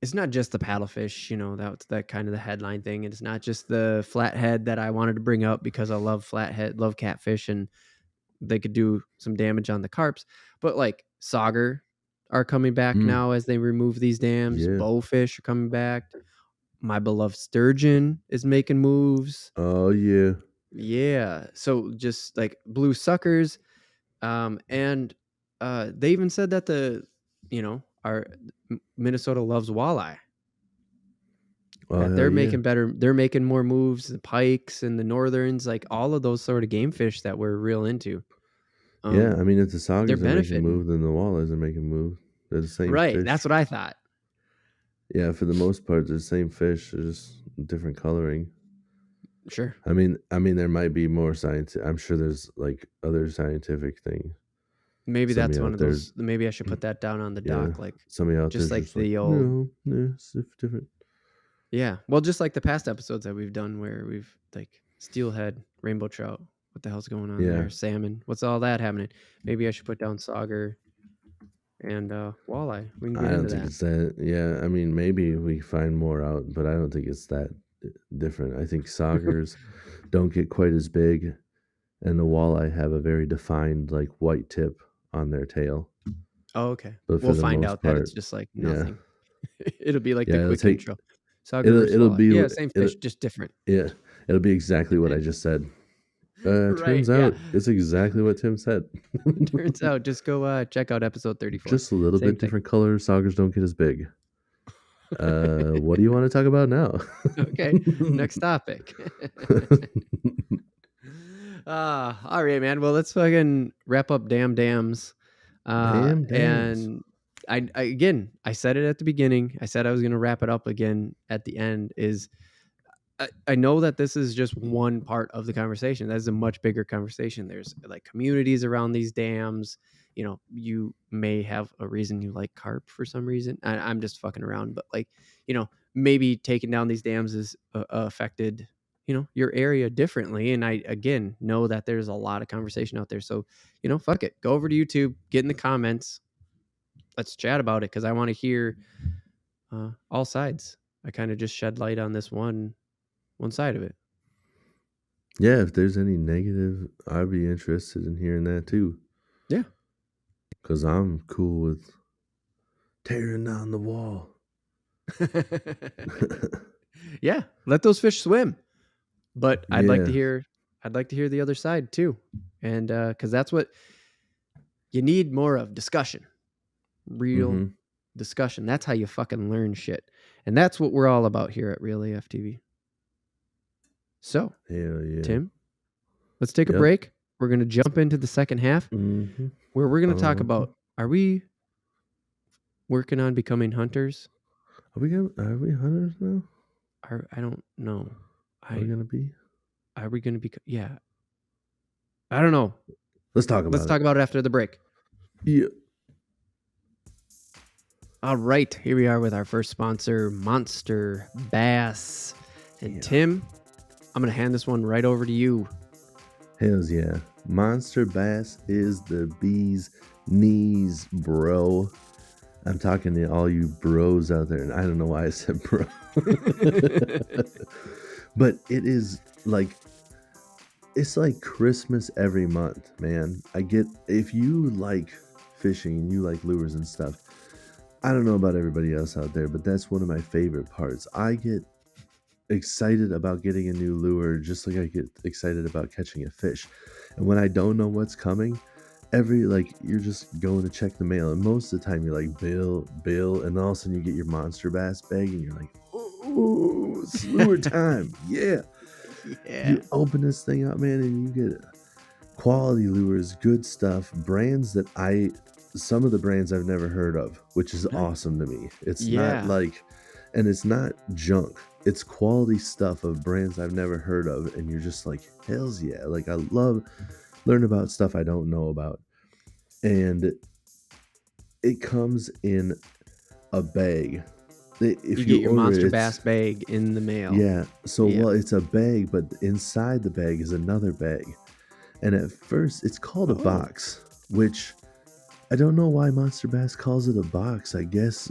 it's not just the paddlefish, that's that kind of the headline thing. And it's not just the flathead that I wanted to bring up because I love flathead, love catfish, and they could do some damage on the carps, but like sauger, are coming back now as they remove these dams. Yeah. Bowfish are coming back. My beloved sturgeon is making moves. Oh yeah. Yeah. So just like blue suckers. And they even said that our Minnesota loves walleye. Oh That hell yeah. they're making more moves, the pikes and the northerns, like all of those sort of game fish that we're real into. Yeah, I mean, if the They're saugers are making benefiting. move, then the walleyes are making move. They're the same Right. That's fish. what I thought. Yeah, for the most part, they're the same fish. They're just different coloring. Sure. I mean, there might be more science. I'm sure there's like other scientific thing. Maybe Somebody that's one out of there, those. Maybe I should put that down on the yeah, dock, like somebody out just there's like just like, the old. no, yeah, it's different. Yeah. Well, just like the past episodes that we've done where we've like steelhead, rainbow trout. What the hell's going on Yeah, there? Salmon. What's all that happening? Maybe I should put down sauger and walleye. We can I get don't into think that. it's that. Yeah, I mean, maybe we find more out, but I don't think it's that different. I think saugers don't get quite as big, and the walleye have a very defined like white tip on their tail. Oh, okay. But for We'll the find most out that part, it's just like yeah, nothing. It'll be like the yeah, quick intro. Sauger versus it'll walleye. be Yeah, same it'll fish, just different. yeah, it'll be exactly what I just said. Right. Turns Yeah. out it's exactly what Tim said. Turns out, just go check out episode 34. Just a little Same bit thing. different color. Saugers don't get as big. What do you want to talk about now? Okay. Next topic. All right, man. Well, let's fucking wrap up damn dams. Damn dams. And I said it at the beginning. I said I was gonna wrap it up again at the end. I know that this is just one part of the conversation. That is a much bigger conversation. There's like communities around these dams. You may have a reason you like carp for some reason. I'm just fucking around, but like, maybe taking down these dams is affected, your area differently. And I, again, know that there's a lot of conversation out there. So, fuck it. Go over to YouTube, get in the comments. Let's chat about it because I want to hear all sides. I kind of just shed light on this one side of it. Yeah, if there's any negative, I'd be interested in hearing that too. Yeah. Because I'm cool with tearing down the wall. Yeah, let those fish swim. But I'd like to Yeah. hear the other side too. And because that's what you need more of, discussion. Real Mm-hmm. discussion. That's how you fucking learn shit. And that's what we're all about here at Real AF TV. So, Hell yeah. Tim, let's take a Yep. break. We're going to jump into the second half Mm-hmm. where we're going to talk about, are we working on becoming hunters? Are we hunters now? I don't know. Are we gonna be? Are we going to be? Yeah. I don't know. Let's talk about it after the break. Yeah. All right. Here we are with our first sponsor, Monster Bass. And Yeah. Tim, I'm going to hand this one right over to you. Hells yeah. Monster Bass is the bee's knees, bro. I'm talking to all you bros out there, and I don't know why I said bro. But it is like, it's like Christmas every month, man. If you like fishing and you like lures and stuff, I don't know about everybody else out there, but that's one of my favorite parts. I get excited about getting a new lure just like I get excited about catching a fish. And when I don't know what's coming, you're just going to check the mail, and most of the time you're like, Bill, and all of a sudden you get your monster bass bag and you're like, ooh, it's lure time. Yeah. You open this thing up, man, and you get quality lures, good stuff, brands that some of the brands I've never heard of, which is awesome to me. It's not like, and it's not junk. It's quality stuff of brands I've never heard of, and you're just like, hells yeah. Like, I love learn about stuff I don't know about. And it comes in a bag. If you get your order Monster Bass bag in the mail. Yeah. So, well, it's a bag, but inside the bag is another bag. And at first, it's called a box, which I don't know why Monster Bass calls it a box. I guess,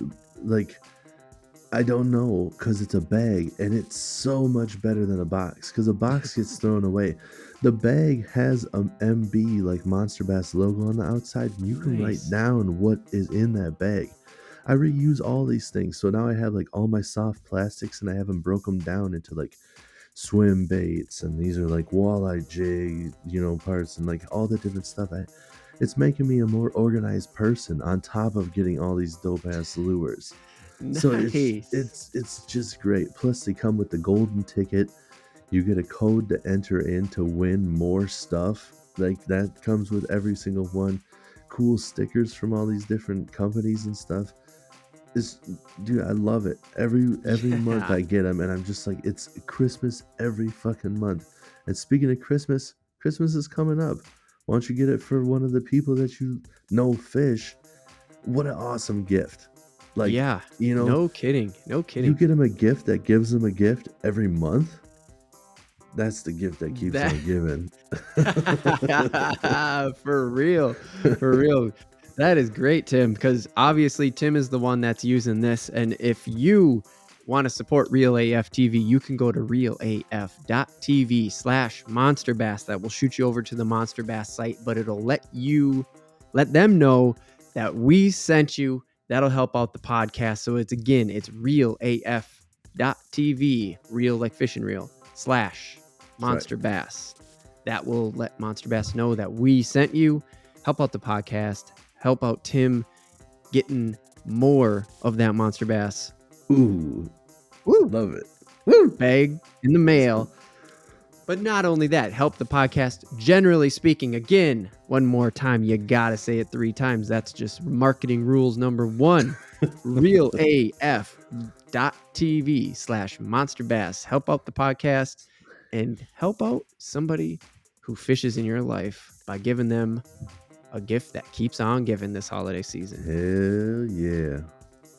I don't know, because it's a bag, and it's so much better than a box, because a box gets thrown away. The bag has a MB like Monster Bass logo on the outside, and you can write Nice. down what is in that bag. I reuse all these things, so now I have like all my soft plastics, and I have them broke them down into like swim baits, and these are like walleye jig, parts, and like all the different stuff. It's making me a more organized person on top of getting all these dope ass lures. So it's Nice. it's it's just great. Plus, they come with the golden ticket. You get a code to enter in to win more stuff. Like that comes with every single one. Cool stickers from all these different companies and stuff. It's, dude, I love it. Every month Yeah. I get them, and I'm just like, it's Christmas every fucking month. And speaking of Christmas, Christmas is coming up. Why don't you get it for one of the people that you know fish? What an awesome gift! Like, Yeah. you know, No kidding. No you kidding. get them a gift that gives them a gift every month. That's the gift that keeps That on giving. for real. For real. That is great, Tim, because obviously Tim is the one that's using this. And if you want to support Real AF TV, you can go to realaf.tv/Monster Bass. That will shoot you over to the Monster Bass site, but it'll let them know that we sent you. That'll help out the podcast. So it's realaf.tv, real like fishing reel, /Monster Bass. That will let Monster Bass know that we sent you, help out the podcast, help out Tim getting more of that Monster Bass Ooh, Woo! love it. Woo! bag in the mail. But not only that, help the podcast generally speaking. Again, one more time, you gotta say it 3 times. That's just marketing rules number 1. realaf.tv/Monster Bass. Help out the podcast and help out somebody who fishes in your life by giving them a gift that keeps on giving this holiday season. Hell yeah.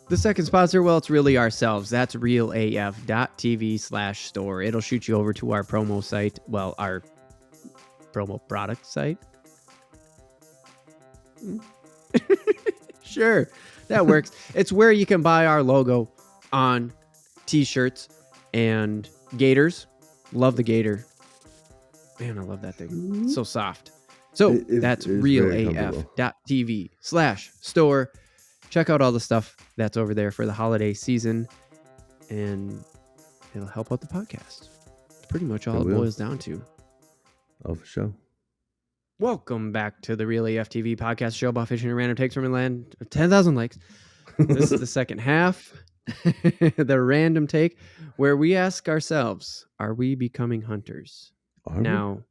The second sponsor, well, it's really ourselves. That's realaf.tv/store. It'll shoot you over to our promo site. Well, our promo product site. Sure, that works. It's where you can buy our logo on t-shirts and gaiters. Love the gator. Man, I love that thing. It's so soft. So that's realaf.tv/store. Check out all the stuff that's over there for the holiday season, and it'll help out the podcast. It's pretty much all it boils down to. Oh, for sure. Welcome back to the Real AF TV podcast show about fishing and random takes from a land of 10,000 lakes. This is the second half, the random take, where we ask ourselves, are we becoming hunters? Now,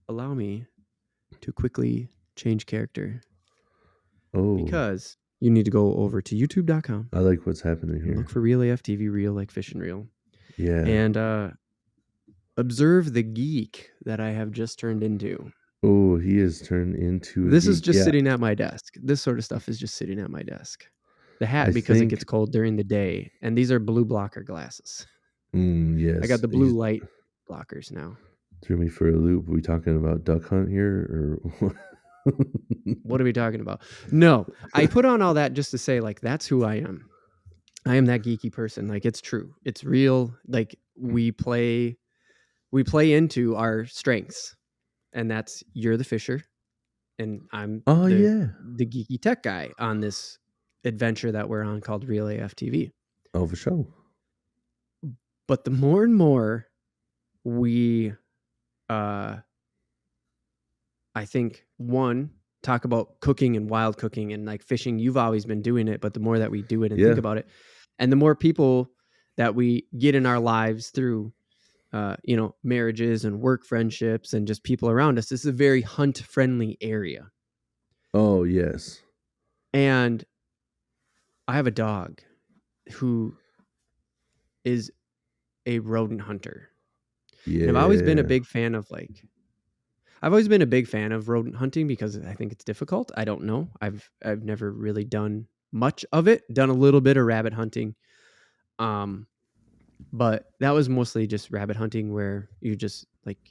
allow me to quickly change character. Oh. Because you need to go over to youtube.com. I like what's happening here. Look for Real AF TV, real like fish and reel. Yeah. And observe the geek that I have just turned into. Oh, he has turned into This is just sitting at my desk. This sort of stuff is just sitting at my desk. The hat, because it gets cold during the day. And these are blue blocker glasses. Yes. I got the blue light blockers now. Threw me for a loop. Are we talking about duck hunt here or what? What are we talking about? No, I put on all that just to say, like, that's who I am. I am that geeky person. Like, it's true. It's real. Like, we play into our strengths, and that's you're the fisher, and I'm the geeky tech guy on this adventure that we're on called Real AF TV. Oh, for sure. But the more and more we, I think, talk about cooking and wild cooking and like fishing. You've always been doing it, but the more that we do it and think about it, and the more people that we get in our lives through, marriages and work friendships and just people around us, this is a very hunt friendly area. Oh, yes. And I have a dog who is a rodent hunter. Yeah. And I've always been a big fan of rodent hunting because I think it's difficult. I don't know. I've never really done much of it. Done a little bit of rabbit hunting. But that was mostly just rabbit hunting where you just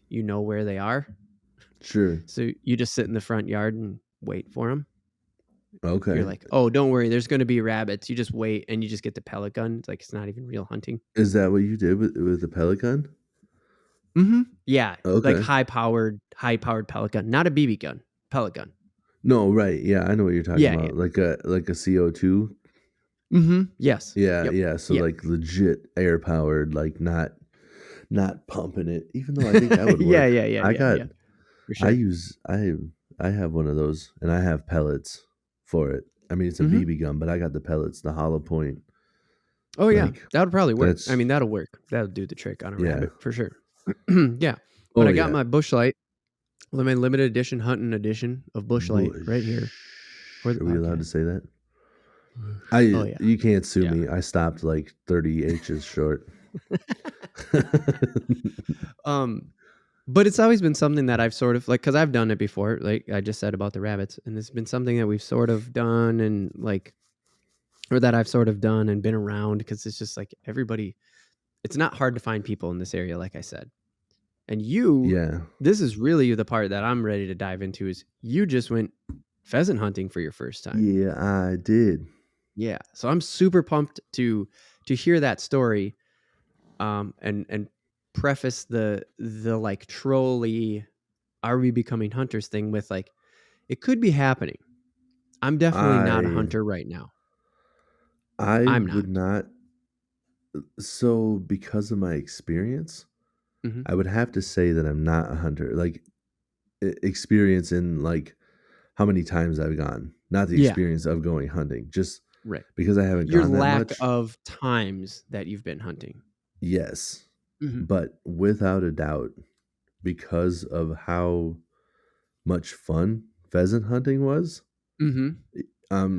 where they are. Sure. So you just sit in the front yard and wait for them. Okay. You're like, oh, don't worry. There's going to be rabbits. You just wait and you just get the pellet gun. It's like, it's not even real hunting. Is that what you did with the pellet gun? Yeah, like Okay. high-powered pellet gun, not a BB gun, pellet gun. No, right. Yeah, I know what you're talking Yeah, yeah. about. Like a CO2. Yes. Yeah, Yep. yeah. So Yeah. like legit air powered, like not pumping it. Even though I think that would Yeah, work. yeah, yeah, I yeah, got yeah, for I sure. use I have one of those and I have pellets for it. I mean it's a Mhm. BB gun, but I got the pellets, the hollow point. Oh, yeah, Like that would probably work. I that's mean, that'll work. That'll do the trick on a yeah. rabbit for sure. Yeah, but Oh I got yeah. my Bush Light, limited edition hunting edition of Bush Light right here for Bush. the Are we allowed to podcast. say that? Oh, I yeah. You can't sue Yeah. me. I stopped like 30 H's short. Um, but it's always been something that I've sort of like, because I've done it before, like I just said about the rabbits, and it's been something that we've sort of done and like, or that I've sort of done and been around because it's just like everybody, it's not hard to find people in this area, like I said. And Yeah. this is really the part that I'm ready to dive into is you just went pheasant hunting for your first time. Yeah, I did. Yeah. So I'm super pumped to hear that story and preface the like trolley are we becoming hunters thing with like it could be happening. I'm definitely not a I hunter right now. I I'm not. would not. So because of my experience, Mhm. I would have to say that I'm not a hunter. Like experience in like how many times I've gone, not the Yeah, experience of going hunting, just right. because I haven't Your gone that lack much. of times that you've been hunting. Yes, Mhm. but without a doubt, because of how much fun pheasant hunting was, Mhm.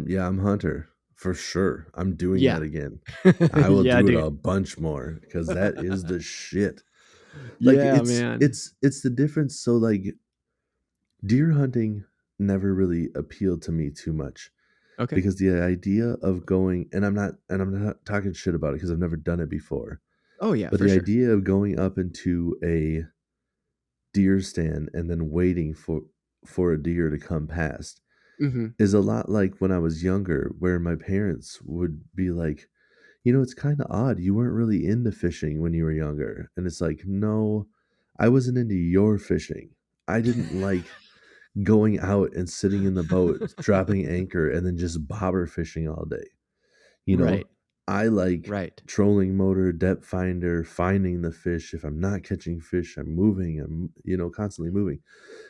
yeah, I'm hunter for sure. I'm doing Yeah. that again. I will Yeah, do it dude. a bunch more because that is the shit. Like Yeah, man. it's the difference. So like deer hunting never really appealed to me too much Okay. because the idea of going and I'm not talking shit about it because I've never done it before. Oh, yeah, But for the sure. idea of going up into a deer stand and then waiting for a deer to come past Mhm. is a lot like when I was younger, where my parents would be like, you know, it's kind of odd. You weren't really into fishing when you were younger. And it's like, no, I wasn't into your fishing. I didn't like going out and sitting in the boat, dropping anchor, and then just bobber fishing all day. You know, Right, I like right. trolling motor, depth finder, finding the fish. If I'm not catching fish, I'm moving. I'm constantly moving.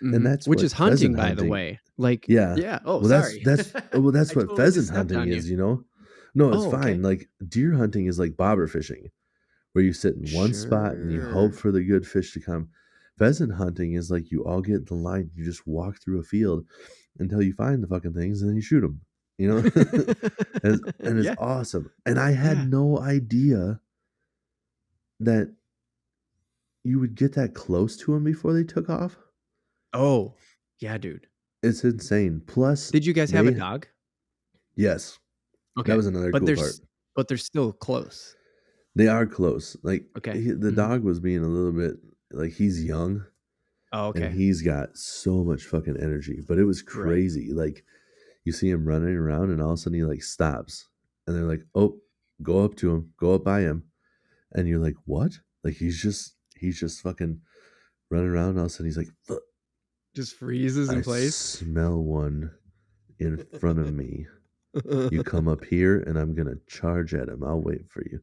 And Mhm. that's Which what is pheasant hunting, by the hunting. way. Like Yeah. yeah. Oh, Well, that's sorry. that's well, that's I what totally just pheasant stepped hunting on you. is. No, it's Oh, fine. okay. Like deer hunting is like bobber fishing, where you sit in one spot and you hope Sure. for the good fish to come. Pheasant hunting is like you all get in the line, you just walk through a field until you find the fucking things and then you shoot them. You know, and it's Yeah, awesome. And I had yeah. no idea that you would get that close to them before they took off. Oh, yeah, dude. It's insane. Plus, Did you guys have a they dog? yes, that Okay. was another But cool part. they're still close. They are close. Like Okay. the Mhm. dog was being a little bit like he's young Oh, and okay. he's got so much fucking energy, but it was Right. crazy. Like you see him running around and all of a sudden he like stops and they're like, "Oh, go up to him, go up by him." And you're like, "What?" Like he's just fucking running around and all of a sudden he's like, "Fuck, Just freezes in I place. smell one in front of me. You come up here and I'm gonna charge at him. I'll wait for you."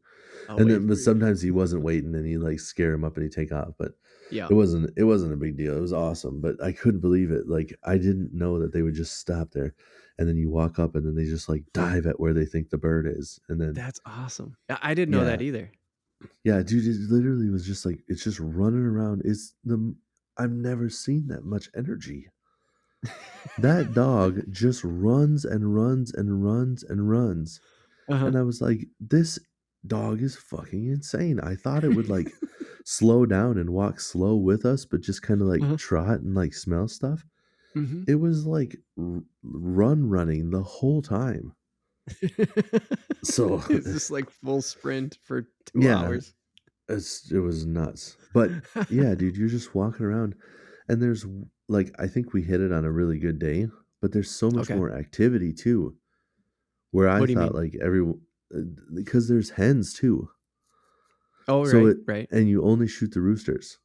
I'll And wait then but for you. sometimes he wasn't waiting and he like scare him up and he take off. But Yeah. it wasn't a big deal. It was awesome. But I couldn't believe it. Like I didn't know that they would just stop there. And then you walk up and then they just like dive at where they think the bird is. And then That's awesome. I didn't know yeah. that either. Yeah, dude, it literally was just like it's just running around. I've never seen that much energy. That dog just runs and runs and runs and runs. Uh-huh. And I was like, this dog is fucking insane. I thought it would like slow down and walk slow with us, but just kind of like Uh-huh. trot and like smell stuff. Mhm. It was like running the whole time. So It's just like full sprint for 2 yeah, hours. it was nuts. But yeah, dude, you're just walking around and like, I think we hit it on a really good day, but there's so much Okay. more activity too. Where I What do you thought mean? like because there's hens too. Oh, So right, it right. and you only shoot the roosters.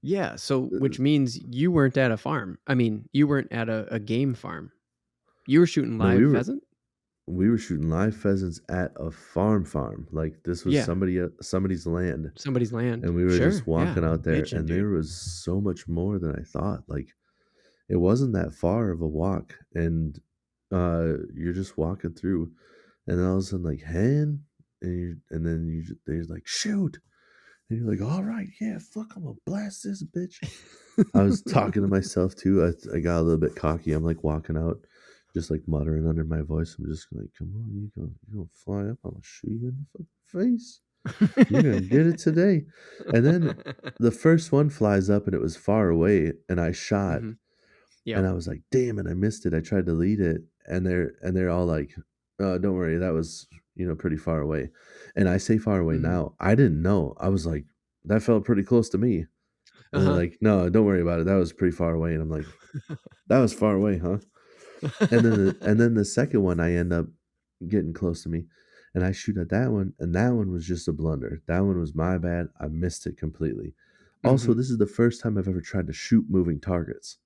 Yeah, so Uh, which means you weren't at a farm. I mean, you weren't at a game farm. You were shooting no, live pheasant? we were shooting live pheasants at a farm. Like this was Yeah, somebody's land, somebody's land. and we were just Sure, yeah, walking out there, bitching, and dude. there was so much more than I thought. Like it wasn't that far of a walk, and you're just walking through, and then all of a sudden like hen, and then they're like shoot, and you're like all right, yeah, fuck, I'm gonna blast this bitch. I was talking to myself too. I got a little bit cocky. I'm like walking out, just like muttering under my voice. I'm just like, come on, you gonna fly up? I'm gonna shoot you in the fucking face. You're gonna get it today. And then the first one flies up and it was far away, and I shot, Mhm. and Yep. I was like, damn it, I missed it. I tried to lead it, and they're all like, don't worry, that was pretty far away. And I say far away Mhm. now. I didn't know. I was like, that felt pretty close to me. And they're Uh-huh. like, "No, don't worry about it. That was pretty far away." And I'm like, "That was far away, huh?" And then the second one, I end up getting close to me, and I shoot at that one, and that one was just a blunder. That one was my bad. I missed it completely. Also, Mhm. this is the first time I've ever tried to shoot moving targets.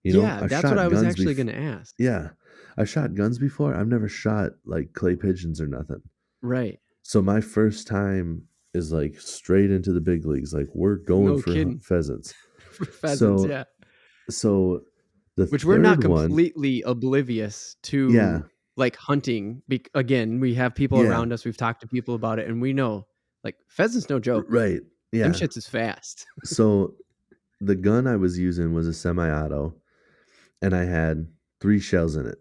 Yeah, I've that's what shot I was guns actually before. gonna ask. Yeah, I've shot guns before. I've never shot like clay pigeons or nothing. Right. So my first time is like straight into the big leagues. Like we're going No for kidding. pheasants. For pheasants, So yeah. so the Which we're not third one, completely oblivious yeah, to, like, hunting. Again, we have people yeah, around us, we've talked to people about it, and we know, like, pheasant's no joke. right, Them yeah. shits is fast. So the gun I was using was a semi-auto, and I had 3 shells in it.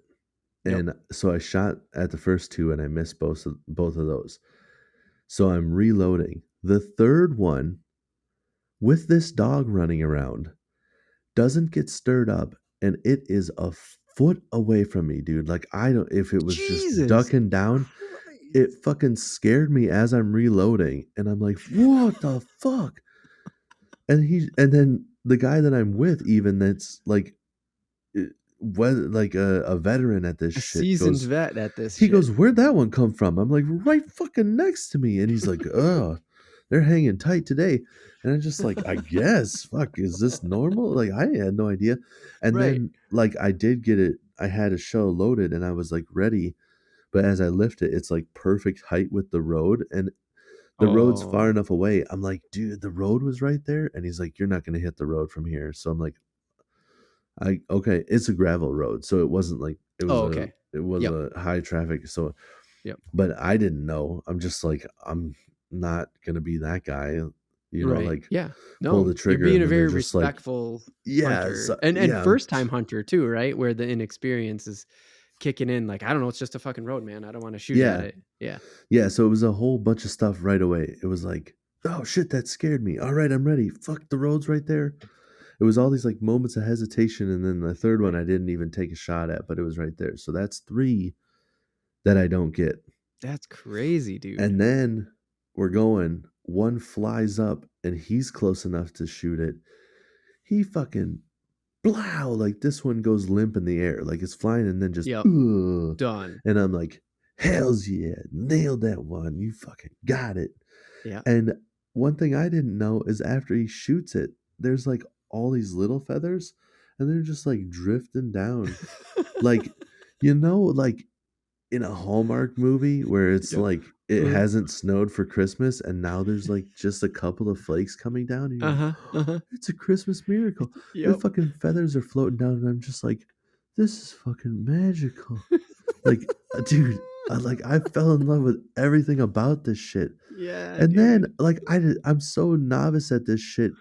Yep. And so I shot at the first 2 and I missed both of those. So I'm reloading. The third one, with this dog running around, doesn't get stirred up, and it is a foot away from me, dude. Like, I don't if it was just Jesus ducking down, it Christ. fucking scared me as I'm reloading, and I'm like, "What the fuck?" And then the guy that I'm with even that's like, like a veteran at this A shit seasoned goes vet at this he shit. goes, "Where'd that one come from?" I'm like, "Right fucking next to me." And he's like, "Ugh, they're hanging tight today." And I'm just like, "I guess. Fuck, is this normal?" Like, I had no idea. And Right. then, like, I did get it. I had a shell loaded and I was like ready. But as I lift it, it's like perfect height with the road. And the road's far Oh. enough away. I'm like, dude, the road was right there. And he's like, you're not going to hit the road from here. So I'm like, okay, it's a gravel road. So it wasn't like, Oh, okay. it was Yep. a high traffic. So Yep. but I didn't know. I'm just like, I'm not gonna be that guy, Right. like Yeah. pull No, the you're trigger being and a then they're very just like, respectful yeah, hunter so, and yeah, first time hunter too, right? Where the inexperience is kicking in, like, "I don't know, it's just a fucking road, man. I don't wanna shoot at yeah, it." Yeah. yeah. So it was a whole bunch of stuff right away. It was like, oh shit, that scared me. All right, I'm ready. Fuck, the road's right there. It was all these like moments of hesitation, and then the third one Right. I didn't even take a shot at, but it was right there. So that's three that I don't get. That's crazy, dude. And then we're going. One flies up, and he's close enough to shoot it. He fucking blow, like this one goes limp in the air, like it's flying and then just Yep. ugh. Done. And I'm like, hells yeah, nailed that one. You fucking got it. Yeah. And one thing I didn't know is after he shoots it, there's like all these little feathers and they're just like drifting down. Like, like in a Hallmark movie where it's Yep. like it Uh-huh. hasn't snowed for Christmas and now there's like just a couple of flakes coming down and you're like, Uh-huh. oh, Uh-huh. it's a Christmas miracle. The Yep. fucking feathers are floating down and I'm just like, this is fucking magical. Like, dude, I fell in love with everything about this shit. Yeah, And then dude. like I'm so novice at this shit.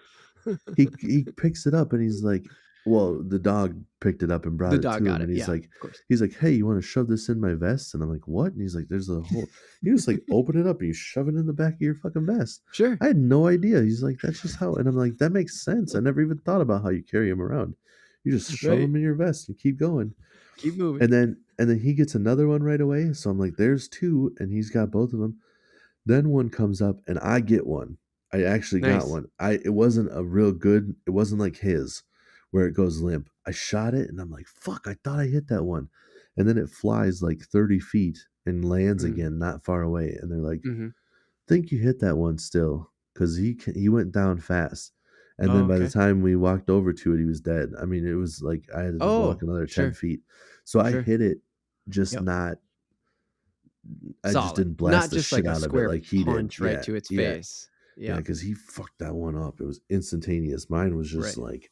He picks it up and he's like, well, the dog picked it up and brought The it dog to got him, it. and Yeah, of course. he's like, "Hey, you wanna shove this in my vest?" And I'm like, "What?" And he's like, "There's a hole." You just, like, open it up and you shove it in the back of your fucking vest. Sure. I had no idea. He's like, "That's just how," and I'm like, "That makes sense. I never even thought about how you carry him around. You just shove Right. them in your vest and keep going." Keep moving. And then he gets another one right away, so I'm like, "There's 2," and he's got both of them. Then one comes up and I get one. I actually got Nice. one. It wasn't a real good, it wasn't like his where it goes limp. I shot it and I'm like, fuck, I thought I hit that one. And then it flies like 30 feet and lands Mm. again, not far away. And they're like, Mhm. think you hit that one still. Cause he went down fast. And Oh, then by the okay. time we walked over to it, he was dead. I mean, it was like I had to walk Oh, another 10 sure, feet. So I sure. hit it, just Yep. not I just Solid. didn't Not blast the just shit like a out of it square like he did. punch right Yeah, to its yeah, face. yeah, Yep. because he fucked that one up. It was instantaneous. Mine was just Right. like,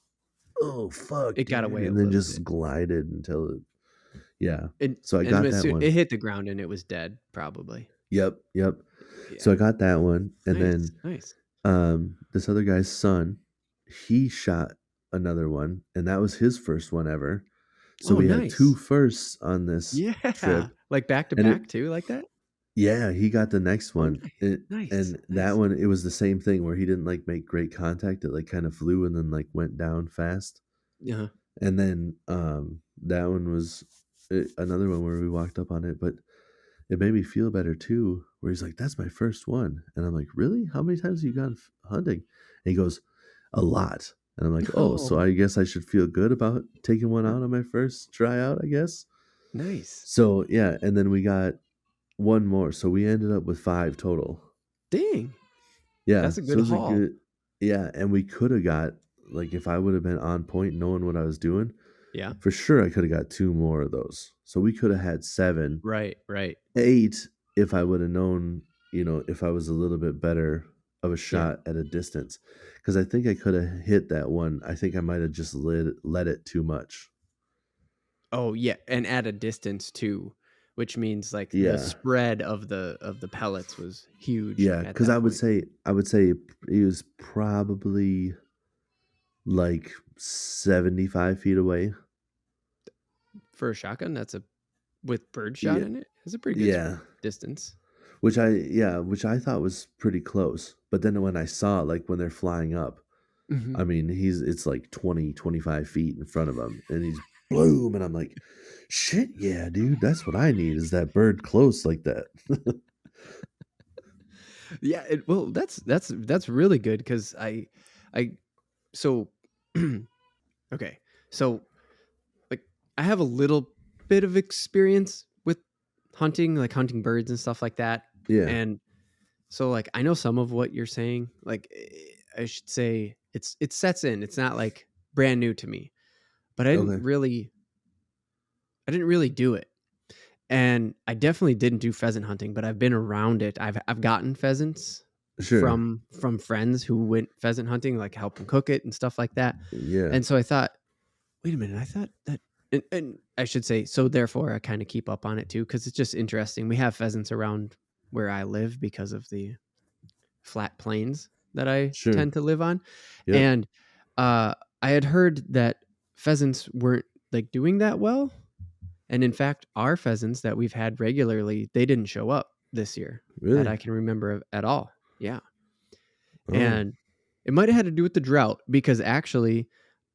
"Oh, fuck, It got dude," away a and then little just bit. glided until it yeah. And So I and got as that soo it one. hit the ground and it was dead, probably. Yep, yep. So Yeah. I got that one, and Nice, then, nice. this other guy's son, he shot another one, and that was his first one ever. So Oh, we had 2 nice. firsts on this Yeah. trip, Like back to and it back too, like that? yeah, he got the next Oh, one. nice, It nice, and that nice. one, it was the same thing where he didn't, like, make great contact. It, like, kinda flew and then, like, went down fast. Uh-huh. And then, that one was, another one where we walked up on it, but it made me feel better too, where he's like, "That's my first one." And I'm like, "Really? How many times have you gone hunting?" And he goes, "A lot." And I'm like, "Oh, so Oh, I guess I should feel good about taking one out on my first tryout, I guess." nice. So, yeah, and then we got one more. So we ended up with 5 total. Dang, Yeah, that's a so good it was a haul. good yeah, and we coulda got like, if I would have been on point knowing what I was doing, Yeah. for sure I coulda got 2 more of those. So we coulda had 7, Right, right. 8 if I would have known, if I was a little bit better of a Yeah. shot at a distance, because I think I coulda hit that one. I think I might have just let it too much. Oh, yeah, and at a distance too, which means, like, the Yeah. spread of the pellets was huge Yeah, at because that point. I would say he was probably, like, 75 feet away. For a shotgun, that's a with birdshot Yeah. in it, that's a pretty good s Yeah. distance. Which I thought was pretty close, but then when I saw, like, when they're flying up, Mhm. I mean, it's like 20, 25 feet in front of him, and he's bloom, and I'm like, "Shit, yeah, dude, that's what I need is that bird close like that." Yeah, well, that's really good because I so okay, so, like, I have a little bit of experience with hunting, like, hunting birds and stuff like that, Yeah, and so, like, I know some of what you're saying, like, I should say it sets in, it's not, like, brand new to me, but okay, I didn't really do it. And I definitely didn't do pheasant hunting, but I've been around it. I've gotten pheasants sure, from friends who went pheasant hunting, like help them cook it and stuff like that. yeah, And so I thought, wait a minute, I thought that, and I should say, so therefore I kind of keep up on it too because it's just interesting. We have pheasants around where I live because of the flat plains that I sure, tend to live on, yep, and I had heard that pheasants weren't like doing that well, and in fact, our pheasants that we've had regularly, they didn't show up this year that really? I can remember at all. Yeah. Oh, And it might have had to do with the drought because actually,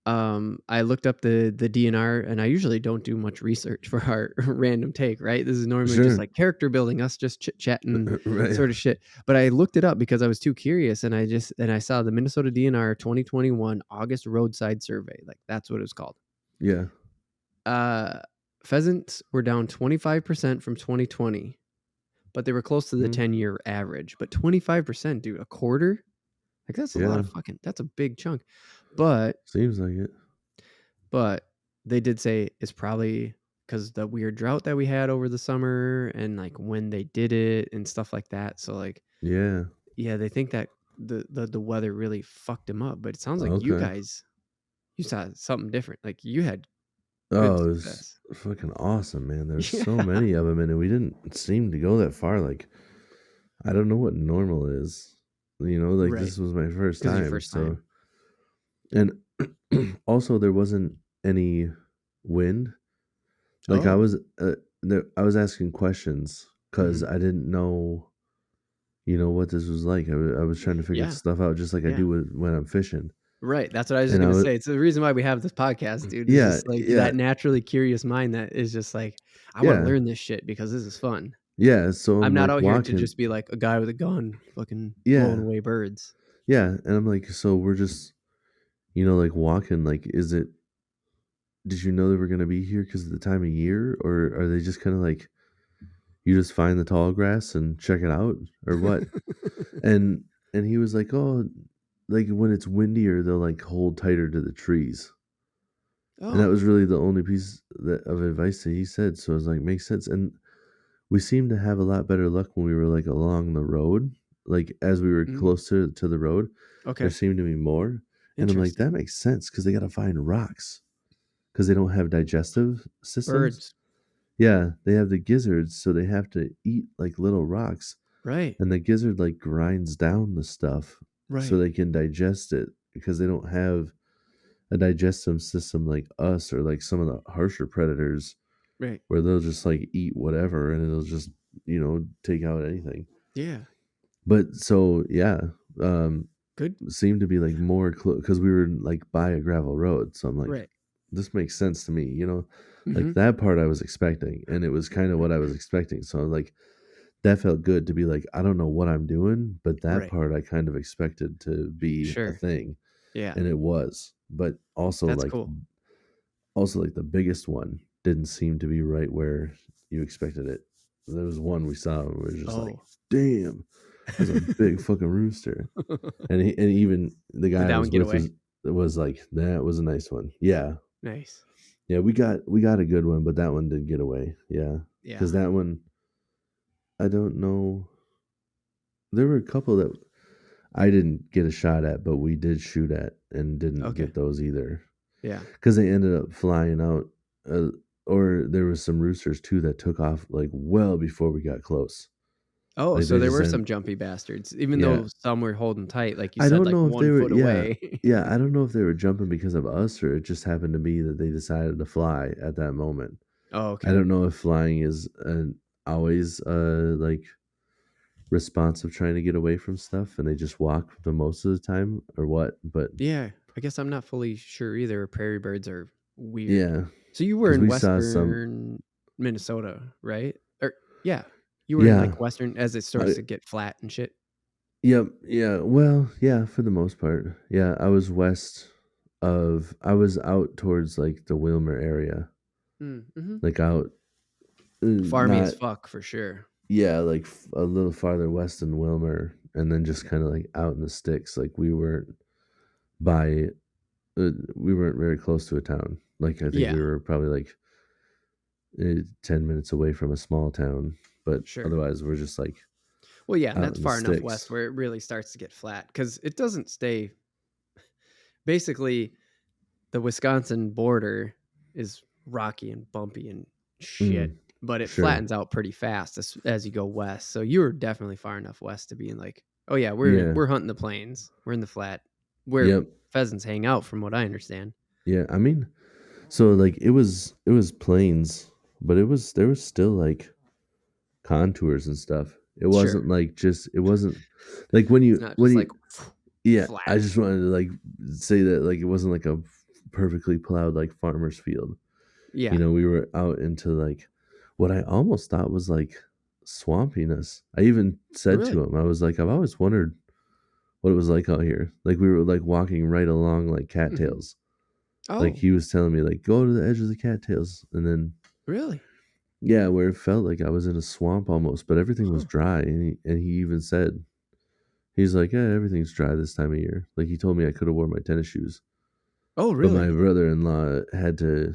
I looked up the DNR and I usually don't do much research for our random take, right? This is normally just sure, like character building, us just chit chatting right, sort of shit. But I looked it up because I was too curious and I saw the Minnesota DNR 2021 August roadside survey. Like that's what it was called. yeah, Uh, Pheasants were down 25% from 2020, but they were close to the mhm, 10-year average. But 25%, dude, a quarter? Like that's a lot yeah, of fucking that's a big chunk. But seems like it. but they did say it's probably because the weird drought that we had over the summer and like when they did it and stuff like that. So like Yeah, yeah, they think that the weather really fucked them up. But it sounds like okay. you saw something different. Like you had good Oh, it was success. fucking awesome, man. There's so Yeah. many of them, and we didn't seem to go that far, like, I don't know what normal is, like, Right. this was my first Because your time, first so time. and also, there wasn't any wind. Like, Oh. I was asking questions because Mhm. I didn't know, what this was like. I was trying to figure Yeah. stuff out just like I Yeah. do when I'm fishing, Right, that's what I was just and I gonna was say. It's the reason why we have this podcast, dude, is yeah, just, like, yeah, that naturally curious mind that is just like, "I wanna yeah, learn this shit because this is fun." yeah, so I'm I'm, not like, out here to walking just be like a guy with a gun fucking blowing yeah, away birds. yeah, and I'm like, "So we're just, like, walking, like, is it did you know they were gonna be here because of the time of year, or are they just kinda like, you just find the tall grass and check it out, or what?" And he was like, "Oh." like when it's windier, they'll like hold tighter to the trees. And that Oh. was really the only piece of advice that he said. So I was like, makes sense. And we seemed to have a lot better luck when we were like along the road. Like as we were Mm, closer to the road, there okay. seemed to be more. And I'm like, Interesting. that makes sense because they got to find rocks because they don't have digestive systems. Birds. Yeah, they have the gizzards, so they have to eat like little rocks. Right. And the gizzard like grinds down the stuff so Right. they can digest it because they don't have a digestive system like us or like some of the harsher predators Right. where they'll just like eat whatever and it'll just, take out anything. Yeah. But so yeah, um Good. seemed to be like more close because we were like by a gravel road. So I'm like, Right. this makes sense to me, like Mhm. that part I was expecting and it was kind of what I was expecting. So like that felt good to be like, I don't know what I'm doing, but that Right. part I kind of expected to be a Sure. thing, Yeah. and it was. But also That's like cool. the biggest one didn't seem to be right where you expected it. There was one we saw and we were just like, Oh. damn, that's a big fucking rooster. And even the Did guy I that one was get with away? was like, that was a nice one. Yeah. Nice. Yeah, we got a good one, but that one did get away. Yeah. Yeah. Because that one I don't know. There were a couple that I didn't get a shot at, but we did shoot at and didn't Okay. get those either Yeah. because they ended up flying out. Or there was some roosters too that took off like well before we got close. Oh, Like so they there just were end, some jumpy bastards, even yeah. though some were holding tight, like you I said, don't like know if they 1 were, foot yeah, away. yeah. I don't know if they were jumping because of us or it just happened to be that they decided to fly at that moment. Oh, I okay. don't know if flying is always like response of trying to get away from stuff and they just walk the most of the time or what, but Yeah. I guess I'm not fully sure either. Prairie birds are weird. yeah, So you were because in we saw some. western Minnesota, right? Or yeah, you were in Yeah, like western as it starts I, to get flat and shit. yep, yeah. Well, yeah, for the most part, yeah. I was out towards like the Wilmer area, Mm-hmm. like out, Farmy as not, fuck for sure. yeah, like a little farther west than Wilmer, and then just kind of like out in the sticks. Like by, we weren't very close to a town. Like I think Yeah, we were probably like 10 minutes away from a small town, but sure. otherwise we're just like Well, yeah, and out that's in the far enough west sticks. where it really starts to get flat because it doesn't stay. Basically, the Wisconsin border is rocky and bumpy and shit, Mm, but it sure. flattens out pretty fast as you go west. So you were definitely far enough west to being like, oh yeah, Yeah. we're hunting the plains, we're in the flat, where Yep. pheasants hang out, from what I understand. Yeah. I mean, so like it was plains, but there was still like contours and stuff. It Sure, wasn't like just it wasn't like it's not when just like you yeah, flat. I just wanted to like say that like it wasn't like a perfectly plowed like farmer's field. Yeah, We were out into like what I almost thought was like swampiness. I even said really. to him, I was like, I've always wondered what it was like out here. Like we were like walking right along like Hmm. cattails. Like Oh, he was telling me like go to the edge of the cattails and then really? yeah, where it felt like I was in a swamp almost, but everything was Huh. dry and he even said he's like, "Yeah, everything's dry this time of year." Like he told me I could have worn my tennis shoes, Oh, but my really? brother-in-law had to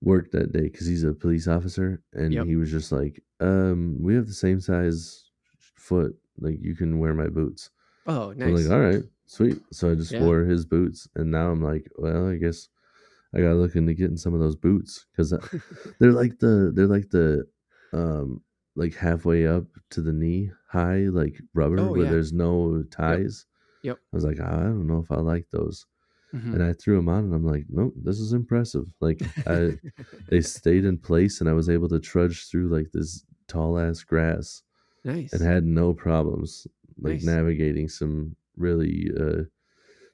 work that day cuz he's a police officer and Yep. he was just like, we have the same size foot. Like you can wear my boots." Oh, So I'm like, nice. "All right, sweet." So I just Yeah. wore his boots and now I'm like, well, I guess I gotta look into getting some of those boots because they're um like halfway up to the knee high like rubber Oh, where yeah. there's no Yep. ties. Yep. I was like, I don't know if I like those, Hmm. and I threw them on and I'm like, nope, this is impressive. Like they stayed in place and I was able to trudge through like this tall ass grass and Nice. had no problems like Nice. navigating some really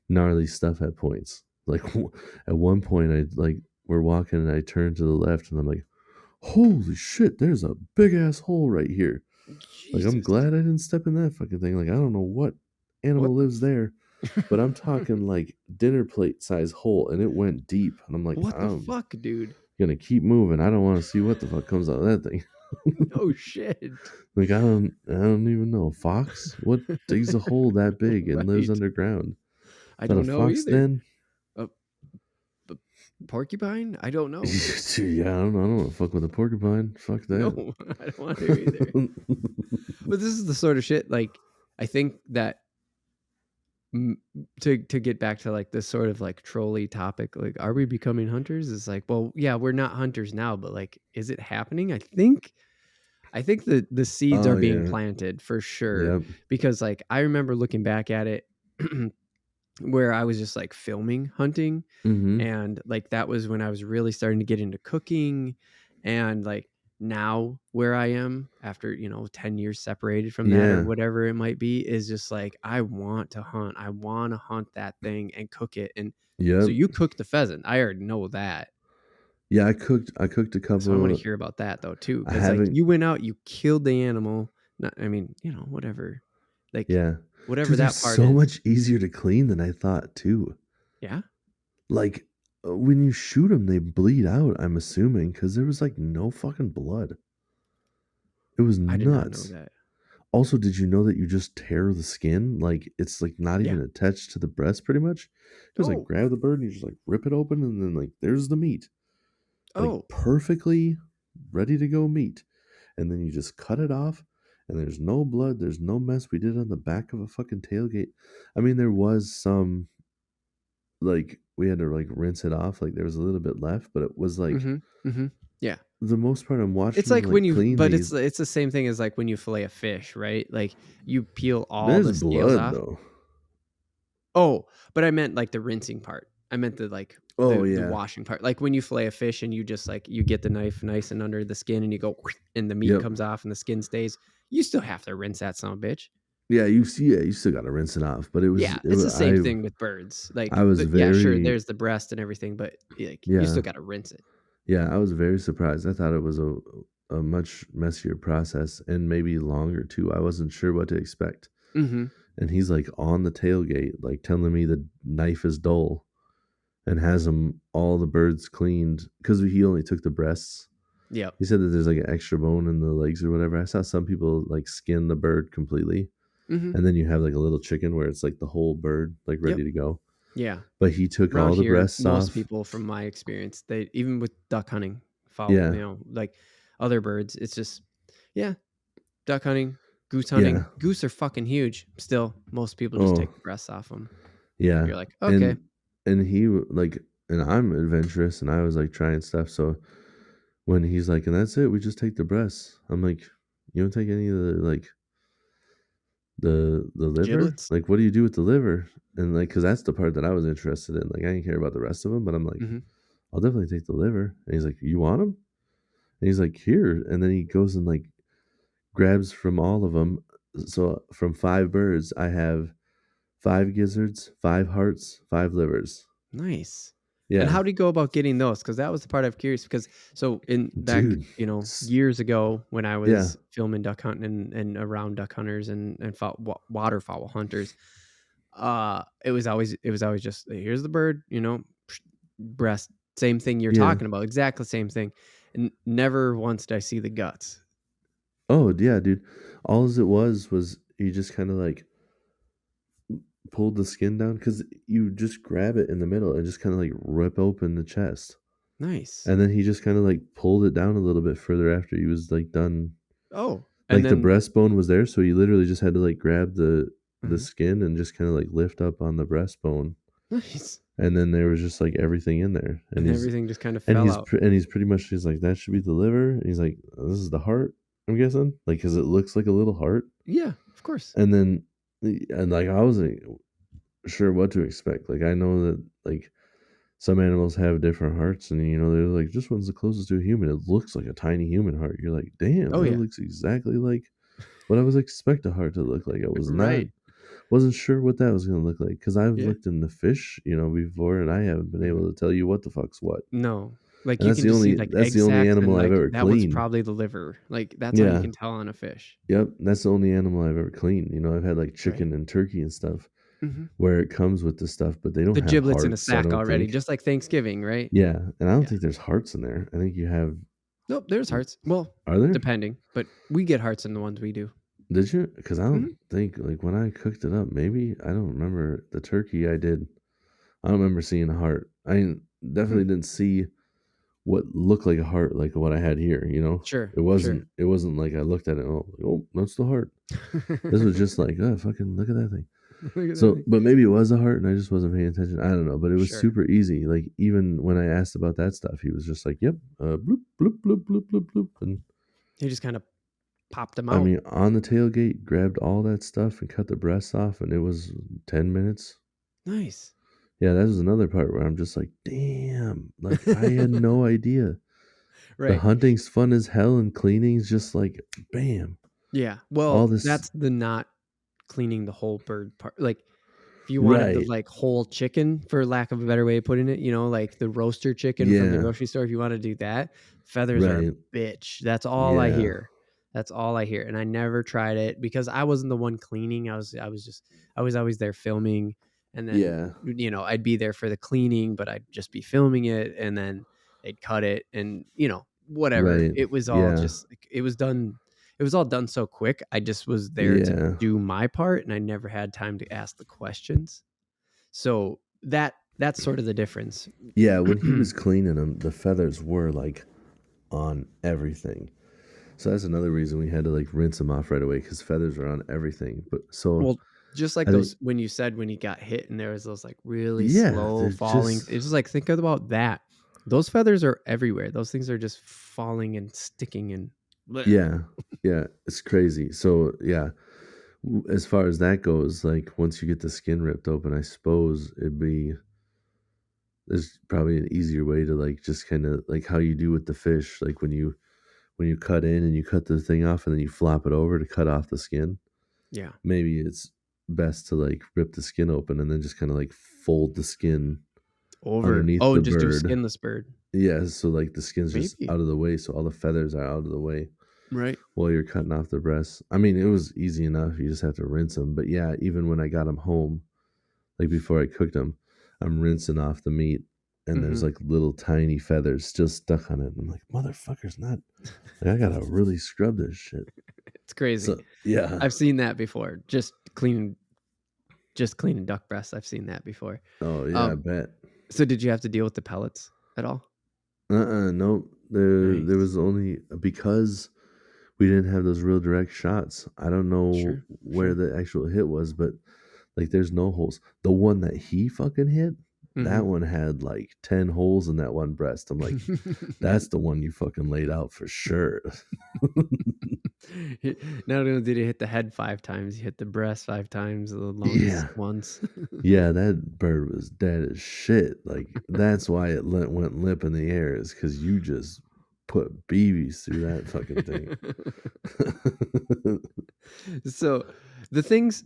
gnarly stuff at points. Like at one point, I like we're walking and I turn to the left and I'm like, "Holy shit! There's a big ass hole right here." Like I'm Jesus. glad I didn't step in that fucking thing. Like I don't know what What animal the lives there, but I'm talking like dinner plate size hole, and it went deep. And I'm like, what the I'm fuck, dude? gonna keep moving. I don't want to see what the fuck comes out of that thing. No shit. Like I don't even know. Fox? What digs a hole that big and lives Right. underground? I Is that a don't know fox either. den? A, a porcupine? I don't know. Yeah, I don't want to fuck with a porcupine. Fuck No, that. I don't want to either. But this is the sort of shit like I think that to get back to like this sort of like trolley topic, like are we becoming hunters? It's like, well, yeah, we're not hunters now, but like, is it happening? I think the seeds are Oh being yeah. planted for sure Yep. because like I remember looking back at it where I was just like filming hunting Mm-hmm. and like that was when I was really starting to get into cooking and like now where I am after 10 years separated from that or Yeah. whatever it might be is just like I want to hunt. I want to hunt that thing and cook it. And so Yep. you cooked the pheasant. I already know that. Yeah, I cooked a So I want to couple. hear about that though too I cuz like haven't. you went out, you killed the animal. Not, I mean, whatever. Like Yeah. whatever Dude, they're that part so is. much easier to clean than I thought too. Yeah? Like when you shoot them, they bleed out, I'm assuming, because there was like no fucking blood. It was I did not know nuts. that. Also, did you know that you just tear the skin? Like it's like not Yeah. even attached to the breast pretty much. You just like Oh. grab the bird and you just like rip it open and then like there's the meat. Like Oh. perfectly ready to go meat. And then you just cut it off and there's no blood, there's no mess. We did it on the back of a fucking tailgate. I mean, there was some like we had to like rinse it off, like there was a little bit left, but it was like Mhm. Mhm. Yeah. the most part I'm It's watching them like when like you clean but these. it's the same thing as like when you fillet a fish, right? Like you peel all There's the scales blood off. though. Oh, but I meant like the rinsing part. I meant the like Oh the yeah. washing part. Like when you fillet a fish and you just like you get the knife nice and under the skin and you go and the meat Yep. comes off and the skin stays. You still have to rinse that son of a bitch. Yeah, you see, yeah, you still gotta rinse it off, but Yeah, it it's was the same thing with birds. I Like, was yeah, sure, very there's the breast and everything, but like you yeah, still got to rinse it. yeah, I was very surprised. I thought it was a much messier process and maybe longer too. I wasn't sure what to expect. Mhm. And he's like on the tailgate, like telling me the knife is dull and has them all the birds cleaned because he only took the breasts. Yep. He said that there's like an extra bone in the legs or whatever. I saw some people like skin the bird completely, Mhm. and then you have like a little chicken where it's like the whole bird like Yep. ready to go. Yeah. But he took Around all the here, breasts most off. people from my experience, they even with duck hunting, fowl, Yeah, like other birds, it's just yeah, duck hunting, goose yeah. hunting. Goose are fucking huge. Still, most people just Oh, take the breasts off them. yeah. You're like, okay. And he like, and I'm adventurous, and I was like trying stuff. So when he's like, and that's it, we just take the breasts. I'm like, you don't take any of the like the The liver? giblets. Like, what do you do with the liver? And like, because that's the part that I was interested in. Like, I didn't care about the rest of them, but I'm like, Hmm. I'll definitely take the liver. And he's like, you want them? And he's like, here. And then he goes and like grabs from all of them. So from 5 birds, I have 5 gizzards, 5 hearts, 5 livers. Nice. And Yeah, how do you go about getting those? Because that was the part I'm curious. Because so in back, dude. years ago when I Yeah, was filming duck hunting and around duck hunters and waterfowl hunters, it was always just here's the bird, breast, same thing you're yeah. talking about, exactly same thing, and never once did I see the guts. Oh, yeah, dude. All as it was he just kind of like pulled the skin down because you just grab it in the middle and just kind of like rip open the chest. Nice. And then he just kind of like pulled it down a little bit further after he was like done. Oh, and Like the then breastbone was there, so he literally just had to like grab the mhm, skin and just kind of like lift up on the breastbone, nice, and then there was just like everything in there, and everything just kind of and fell out. he's pretty much he's like that should be the liver, and he's like this is the heart. I'm guessing like because it looks like a little heart, Yeah, of course. and then and like I wasn't sure what to expect. Like I know that like some animals have different hearts, and they're like this one's the closest to a human. It looks like a tiny human heart. You're like, damn, Oh that yeah, looks exactly like what I was expect a heart to look like. I was not right. wasn't sure what that was gonna look like because I've Yeah. looked in the fish, before, and I haven't been Mhm. able to tell you what the fuck's what. No, like And you can just see like that's egg the only sacs and animal I've like ever that one's cleaned. probably the liver. Like that's how you Yeah, can tell on a fish, yep. That's the only animal I've ever cleaned. I've had like right? chicken and turkey and stuff Mhm. where it comes with the stuff, but they don't The have giblets in a hearts. I sack don't already, think. just like Thanksgiving, right? Yeah, and I don't Yeah. think there's hearts in there. I think you have. Nope, there's hearts. Well, Are there? depending, but we get hearts in the ones we do. Did you? Because I don't Mhm. think like when I cooked it up, maybe I don't remember the turkey I did. I don't remember seeing a heart. Hmm. Definitely didn't see what looked like a heart, like what I had here. You know, Sure, it sure. wasn't. It wasn't like I looked at it. Oh, that's the heart. This was just like, oh, fucking look at that thing. Look at that So, thing. but maybe it was a heart, and I just wasn't paying attention. I don't know, but it was Sure. super easy. Like even when I asked about that stuff, he was just like, "Yep, bloop bloop bloop bloop bloop bloop," and He just kind of popped them I out. mean, on the tailgate, grabbed all that stuff and cut the breasts off, and it was 10 minutes. Nice. Yeah, that was another part where I'm just like, damn, like I had no idea. The Right. hunting's fun as hell, and cleaning's just like, bam, Yeah. all Well, this. that's the not cleaning the whole bird part. Like if you wanted the Right. like whole chicken, for lack of a better way of putting it, like the roaster chicken from the Yeah. grocery store, if you want to do that, feathers are Right. a bitch. That's all I Yeah. hear. That's all I hear. And I never tried it because I wasn't the one cleaning. I was always there filming, and then Yeah. I'd be there for the cleaning, but I'd just be filming it, and then they'd cut it, and whatever. Right. It was all Yeah. just it was done. It was all done so quick. I just was there to Yeah. do my part, and I never had time to ask the questions. So that's sort of the difference. Yeah. When he was cleaning them, the feathers were like on everything. So that's another reason we had to like rinse them off right away because feathers are on everything. But so Well, just like I think, those when you said when he got hit and there was those like really yeah, slow they're falling. just, It's just like think about that. Those feathers are everywhere. Those things are just falling and sticking and bleh. yeah, yeah, it's crazy. So yeah, as far as that goes, like once you get the skin ripped open, I suppose there's probably an easier way to like just kind of like how you do with the fish, like when you cut in and you cut the thing off and then you flop it over to cut off the skin. Yeah. Maybe it's best to like rip the skin open and then just kind of like fold the skin Over. underneath Oh, the just do bird. skinless bird. Yeah, so like the skin's just Maybe. out of the way, so all the feathers are out of the way Right. while you're cutting off the breasts. I mean, it was easy enough. You just have to rinse them. But yeah, even when I got them home, like before I cooked them, I'm rinsing off the meat, and there's Hmm. like little tiny feathers still stuck on it. I'm like, motherfucker's not. Like, I gotta really scrub this shit. It's crazy. So yeah. I've seen that before. Just cleaning duck breasts. I've seen that before. Oh yeah, I Um, bet. so did you have to deal with the pellets at all? Nope. There Nice. was only because we didn't have those real direct shots. I don't know Sure. where Sure. the actual hit was, but like there's no holes. The one that he fucking hit, that Hmm. one had like 10 holes in that one breast. I'm like, that's the one you fucking laid out for sure. Not only did he hit the head 5 times, he hit the breast 5 times, the lungs Yeah. once. Yeah, that bird was dead as shit. Like that's why it went limp in the air is because you just put BBs through that fucking thing. So the things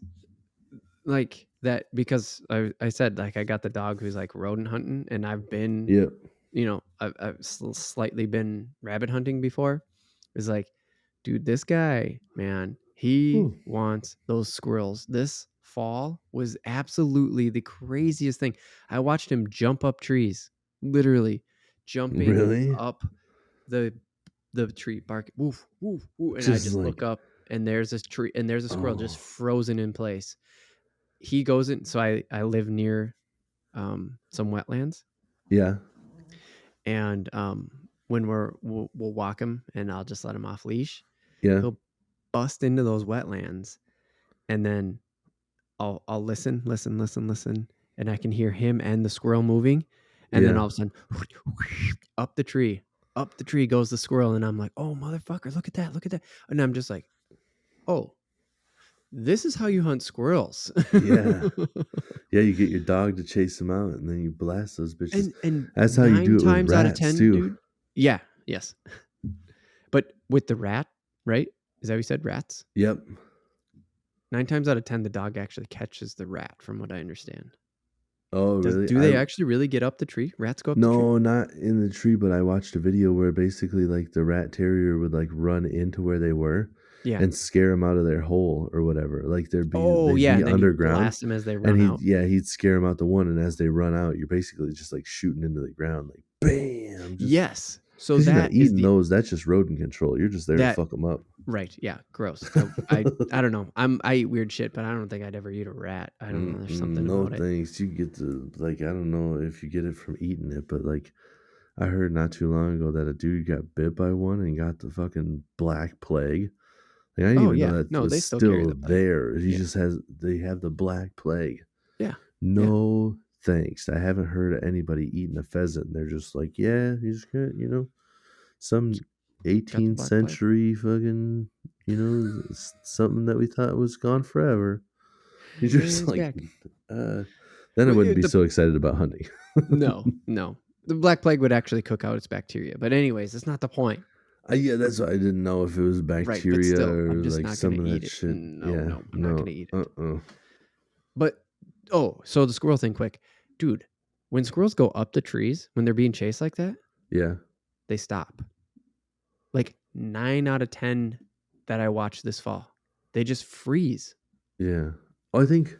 like that, because I said like I got the dog who's like rodent hunting, and I've been, Yep. I've slightly been rabbit hunting before. Is like, dude, this guy, man, he Hmm. wants those squirrels. This fall was absolutely the craziest thing. I watched him jump up trees, literally jumping Really? up the tree, barking, woof, woof, woof, and I Just just like, look up, and there's this tree, and there's a squirrel just oh, frozen in place. He goes in. So I live near some wetlands, yeah, and when we'll walk him, and I'll just let him off leash. yeah, He'll bust into those wetlands, and then I'll listen, listen, listen, listen, and I can hear him and the squirrel moving, and then yeah, all of a sudden, up the tree, goes the squirrel, and I'm like, oh motherfucker, look at that, look at that, and I'm just like, oh, this is how you hunt squirrels. yeah. Yeah, you get your dog to chase them out and then you blast those bitches. And That's how you do nine it with times out of rats 10, too. dude. Yeah, yes. But with the rat, right? Is that what you said? Rats? Yep. 9 times out of 10, the dog actually catches the rat, from what I understand. Oh, really? Do they actually really get up the tree? Rats go up the tree? No, not in the tree, but I watched a video where basically like the rat terrier would like run into where they were Yeah. and scare them out of their hole or whatever. Like Oh, they'd yeah, be and then you underground blast them as they and run out. he'd scare them out the one, and as they run out, you're basically just like shooting into the ground like bam, just Yes. So Because you're not that is eating those. That's just rodent control. You're just there to that fuck them up. right, yeah, gross. I don't know. I eat weird shit, but I don't think I'd ever eat a rat. I don't know, there's something No about it. thanks. You get to like I don't know if you get it from eating it, but like I heard not too long ago that a dude got bit by one and got the fucking black plague. Like I didn't Oh, even know yeah. that No, was they still carry still the plague. there. He Yeah. just has they have the black plague. Yeah. Yeah. No thanks. I haven't heard of anybody eating a pheasant. They're just like, yeah, he's got, some Got the 18th black plague. century fucking, something that we thought was gone forever. You're just It's like, back. uh, then I Well, wouldn't be the so excited about hunting. no, no. The black plague would actually cook out its bacteria. But anyways, that's not the point. Yeah, that's why I didn't know if it was Right, but bacteria still, or I'm just like not gonna some of eat that it. shit. No, Yeah, no, I'm not no, gonna eat it. But so the squirrel thing quick. Dude, when squirrels go up the trees, when they're being chased like that, Yeah, they stop. Like 9 out of 10 that I watched this fall. They just freeze. yeah. I think,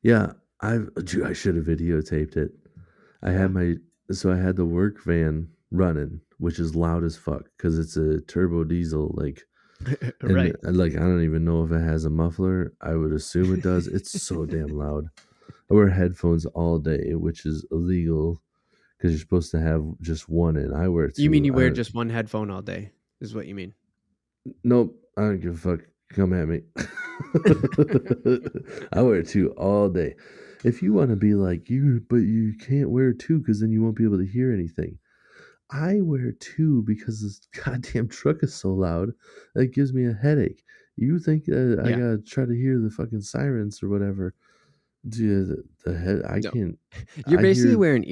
yeah, I should have videotaped it. I Yeah. had I had the work van running, which is loud as fuck because it's a turbo diesel, and Right. like I don't even know if it has a muffler. I would assume it does. It's so damn loud. I wear headphones all day, which is illegal because you're supposed to have just one in. I wear You mean two. you wear just one headphone all day, is what you mean. Nope, I don't give a fuck. Come at me. I wear two all day. If you want to be like you, but you can't wear two because then you won't be able to hear anything. I wear two because this goddamn truck is so loud that it gives me a headache. You think I Yeah. gotta try to hear the fucking sirens or whatever? Dude, the head I No. can't. You're I basically hear. wearing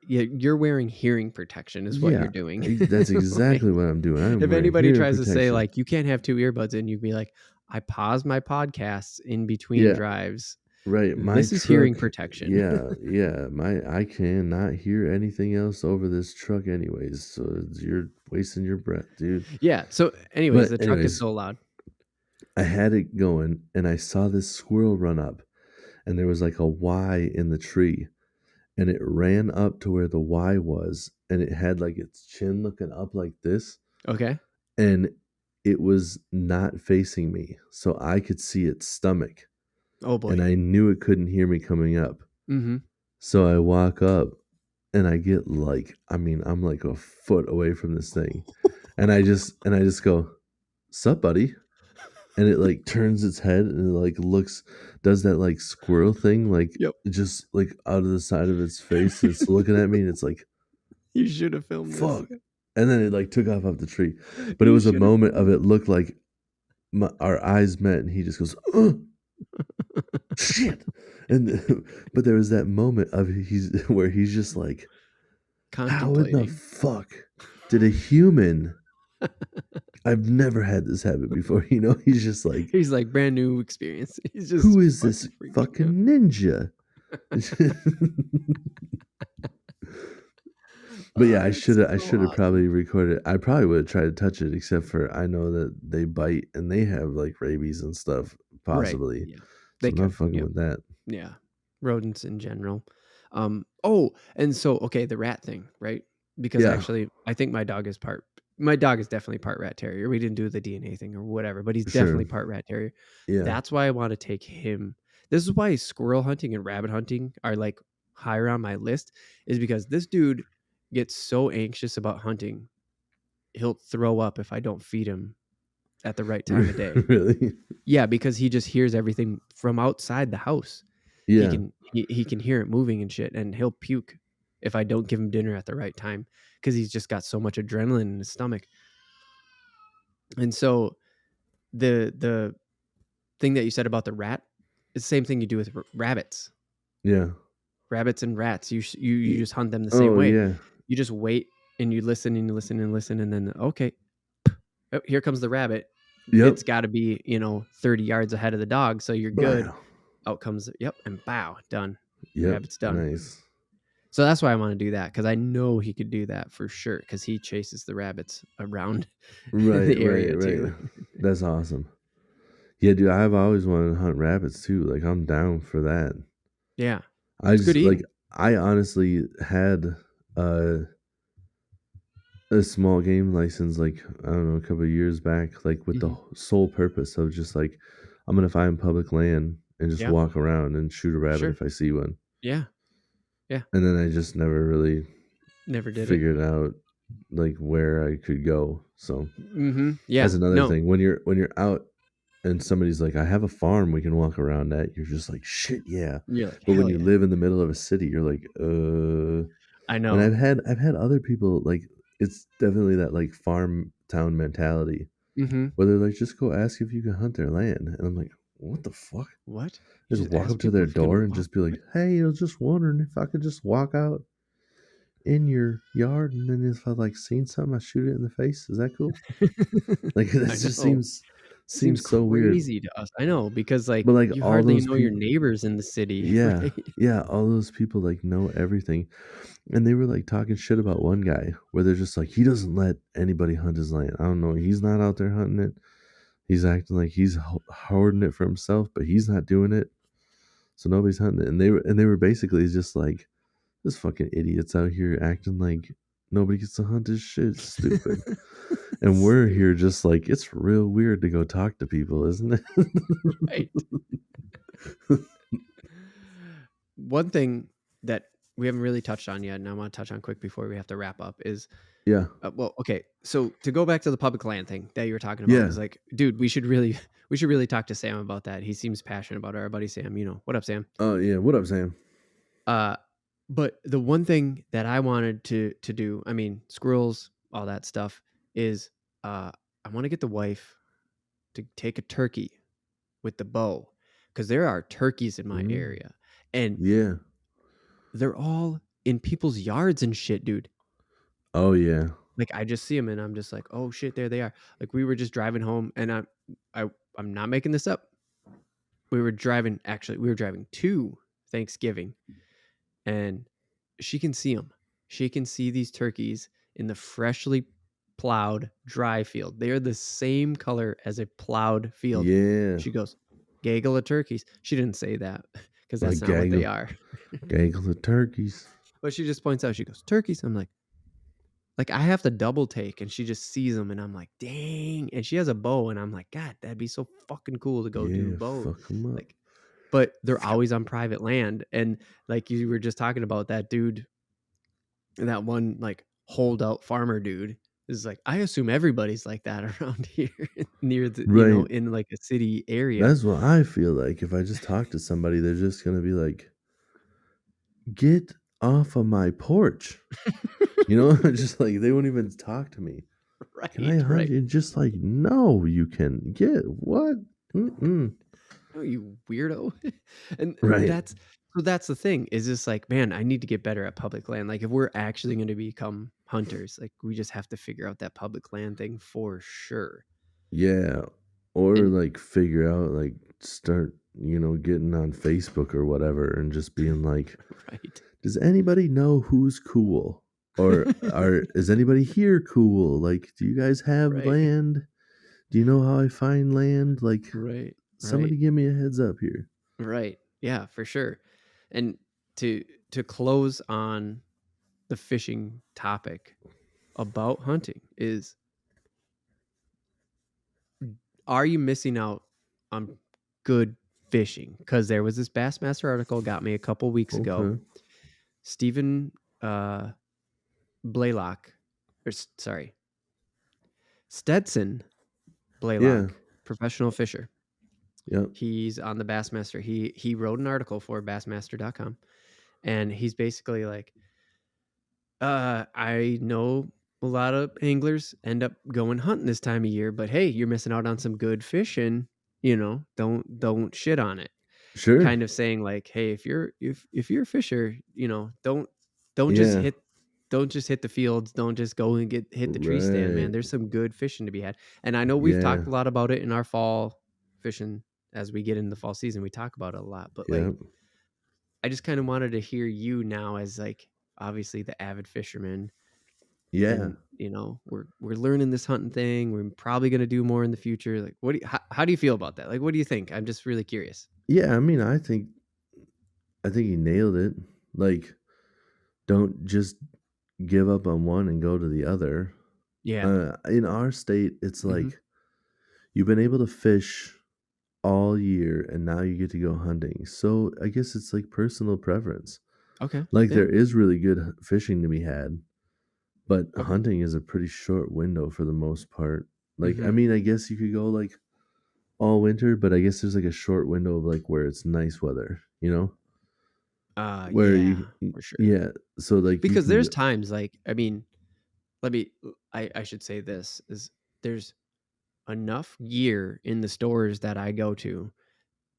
you're wearing hearing protection is what you're Yeah, doing. that's exactly Like, what I'm doing. I'm if wearing anybody hearing tries to say protection. like you can't have two earbuds in, you'd be like, I pause my podcasts in between Yeah, drives. right. My This is hearing truck. protection. Yeah, yeah. I cannot hear anything else over this truck, anyways. So you're wasting your breath, dude. Yeah. So anyways, But the truck is anyways, so loud. I had it going, and I saw this squirrel run up, and there was like a Y in the tree, and it ran up to where the Y was, and it had like its chin looking up like this, Okay. and it was not facing me, so I could see its stomach, Oh and boy. I knew it couldn't hear me coming up. Mm-hmm. So I walk up, and I get like, I mean, I'm like a foot away from this thing, and I just go, "Sup, buddy?" And it like turns its head and it like looks, does that like squirrel thing, like Yep. just like out of the side of its face. It's looking at me and it's like, You should have filmed this. fuck. And then it like took off the tree. But it You was a should have moment filmed of it. it looked like our eyes met and he just goes, shit. And but there was that moment of he's where he's just like, how in the Contemplating. fuck did a human? I've never had this happen before. He's just like, He's like brand new experience. He's who just is this fucking freaking out. fucking ninja? But yeah, It's I so should have awesome. probably recorded. I probably would have tried to touch it, except for I know that they bite and they have like rabies and stuff, Right. possibly. Yeah. So They I'm not can. fucking Yep. with that. Yeah. Rodents in general. Oh, and so okay, the rat thing, right? Because Yeah, actually I think my dog is definitely part rat terrier. We didn't do the DNA thing or whatever, but he's sure. definitely part rat terrier. Yeah, That's why I want to take him. This is why squirrel hunting and rabbit hunting are like higher on my list, is because this dude gets so anxious about hunting, he'll throw up if I don't feed him at the right time of day. really. Yeah, because he just hears everything from outside the house. Yeah, He can hear it moving and shit, and he'll puke if I don't give him dinner at the right time because he's just got so much adrenaline in his stomach. And so the thing that you said about the rat is the same thing you do with rabbits. yeah. Rabbits and rats, you just hunt them the same Oh way. yeah. You just wait and you listen and you listen and listen, and then okay, oh, here comes the rabbit. Yep. It's got to be 30 yards ahead of the dog, so you're good. Wow. Out comes yep, and bow, done. Yep. Rabbit's done. Nice. So that's why I want to do that because I know he could do that for sure because he chases the rabbits around Right. the Right. area too. Right. That's awesome. Yeah, dude. I've always wanted to hunt rabbits too. Like I'm down for that. Yeah, I it's good just like eating. I honestly had uh a small game license, like, I don't know, a couple of years back, like, with the Mhm. sole purpose of just, like, I'm gonna find public land and just Yep. walk around and shoot a rabbit Sure. if I see one. Yeah. Yeah. And then I just never really Never did it. figured out, like, where I could go, so Mhm. that's Yeah. another No. thing. When you're out and somebody's like, "I have a farm we can walk around at," you're just like, "Shit, yeah." You're like, But when "Hell you yeah." live in the middle of a city, you're like, I And know. I've had other people, like, it's definitely that, like, farm town mentality Mhm. where they're like, "Just go ask if you can hunt their land," and I'm like, "What the fuck?" What? You Just just walk ask up to people their if you can door and walk just be like, what? "Hey, I was just wondering if I could just walk out in your yard, and then if I, like, seen something, I shoot it in the face. Is that cool?" Like, that I just know. Seems seems so weird. crazy to us. I know, because, like, But, like, you all hardly those know your people, neighbors in the city, yeah, right? yeah, all those people, like, know everything, and they were, like, talking shit about one guy where they're just like, "He doesn't let anybody hunt his land. I don't know, he's not out there hunting it. He's acting like he's hoarding it for himself, but he's not doing it, so nobody's hunting it." And they were basically just like, "This fucking idiots out here acting like nobody gets to hunt this shit. It's stupid." And we're Stupid, here just like, it's real weird to go talk to people, isn't it? right? One thing that we haven't really touched on yet, and I wanna touch on quick before we have to wrap up is, Yeah. well, okay, so to go back to the public land thing that you were talking about Yeah. is like, dude, we should really talk to Sam about that. He seems passionate about it. Our buddy Sam, what up, Sam? Oh, yeah. What up, Sam? Uh, but the one thing that I wanted to do, I mean, squirrels, all that stuff, is I want to get the wife to take a turkey with the bow, because there are turkeys in my Mm. area, and Yeah. they're all in people's yards and shit, dude. Oh, yeah. Like, I just see them and I'm just like, oh shit, there they are. Like, we were just driving home, and I I'm not making this up. We were driving to Thanksgiving, and she can see them. She can see these turkeys in the freshly plowed dry field. They are the same color as a plowed field. Yeah. She goes, "Gaggle of turkeys." She didn't say that because that's Like not what they are. gaggle of turkeys. But she just points out, she goes, "Turkeys." I'm like, I have to double take, and she just sees them, and I'm like, dang. And she has a bow, and I'm like, God, that'd be so fucking cool to go do Yeah, bows. fuck them up. Like, but they're always on private land. And like you were just talking about, that dude, that one like holdout farmer dude is like, I assume everybody's like that around here near the, Right. in like a city area. That's what I feel like. If I just talk to somebody, they're just gonna be like, "Get off of my porch." You know? Just like they won't even talk to me. "Can I Right, hunt right. you?" Just like, "No, you can get what? Mm-mm." Oh, you weirdo. And Right. that's the thing, is just like, man, I need to get better at public land. Like, if we're actually going to become hunters, like, we just have to figure out that public land thing for sure. Yeah. Or And like figure out like start, getting on Facebook or whatever and just being like, right. "Does anybody know who's cool? Or is anybody here cool? Like, do you guys have Right. land? Do you know how I find land? Like, Right. Right. somebody give me a heads up here." Right. Yeah, for sure. And to close on the fishing topic about hunting is, are you missing out on good fishing? Because there was this Bassmaster article got me a couple weeks ago. Okay. Stephen Blaylock, sorry, Stetson Yeah. Blaylock, professional fisher. Yep. He's on the Bassmaster. He wrote an article for Bassmaster.com, and he's basically like, I know a lot of anglers end up going hunting this time of year, but hey, you're missing out on some good fishing. Don't shit on it. Sure. Kind of saying like, hey, if you're a fisher, don't just Yeah. hit the fields. Don't just go and hit the tree stand, man. Right. There's some good fishing to be had. And I know we've Yeah. talked a lot about it in our fall fishing. As we get into the fall season, we talk about it a lot. But like, Yep. I just kind of wanted to hear you now, as like, obviously the avid fisherman, Yeah. and we're learning this hunting thing. We're probably going to do more in the future. Like, how do you feel about that? Like, what do you think? I'm just really curious. Yeah, I mean, I think he nailed it. Like, don't just give up on one and go to the other. Yeah. In our state, it's Mhm. like you've been able to fish all year and now you get to go hunting. So I guess it's like personal preference. Okay. Like Yeah. there is really good fishing to be had, but Okay. hunting is a pretty short window for the most part. Like I Mhm. mean, I guess you could go like all winter, but I guess there's like a short window of like where it's nice weather, you know? Where you Yeah, for sure. yeah, so like you Because can there's go times like I mean, let me I should say this is there's enough gear in the stores that I go to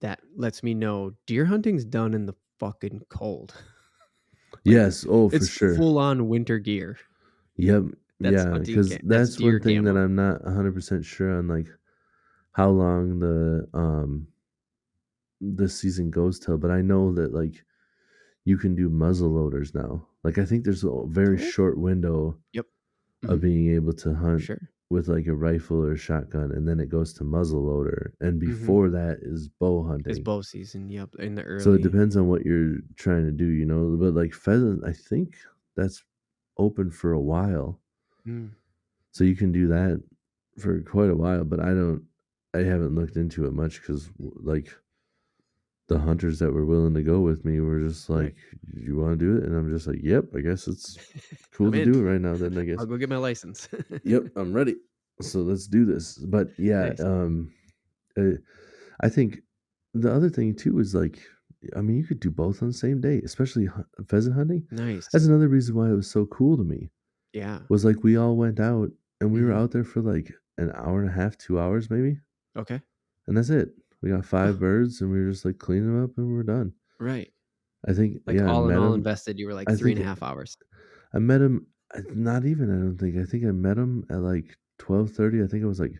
that lets me know deer hunting's done in the fucking cold. Like Yes, oh, for it's sure. full on winter gear. Yep, That's yeah, hunting because that's that's one deer thing that camo. I'm not 100% sure on, like, how long the season goes till, but I know that, like, you can do muzzle loaders now. Like, I think there's a very Oh, short window yep. of Mhm. being able to For hunt sure. with, like, a rifle or a shotgun, and then it goes to muzzle loader, and Mhm. before that is bow It's hunting. bow season, yep, in the So it early. depends on what you're trying to do, you know, but, like, pheasant, I think that's open for a while. Mm. So you can do that for quite a while, but I haven't looked into it much because like, the hunters that were willing to go with me were just Right. like, "You wanna do it?" And I'm just like, "Yep, I guess it's cool I'm to in. do it right now then, I I'll guess. go get my license. Yep, I'm ready. So let's do this." But yeah, Nice. uh, I think the other thing too is like, I mean, you could do both on the same day, especially pheasant hunting. That's Nice. another reason why it was so cool to me. Yeah. Was like we all went out and we were Mhm. out there for like an hour and a half, 2 hours maybe, Okay. and that's it. We got five Oh, birds and we were just like cleaning them up and we're done. right. I think, Like, yeah, I all in met all him. invested, you were like I three and think a half hours. I met him. Not even. I don't think. I think I met him at like 12:30. I think I was like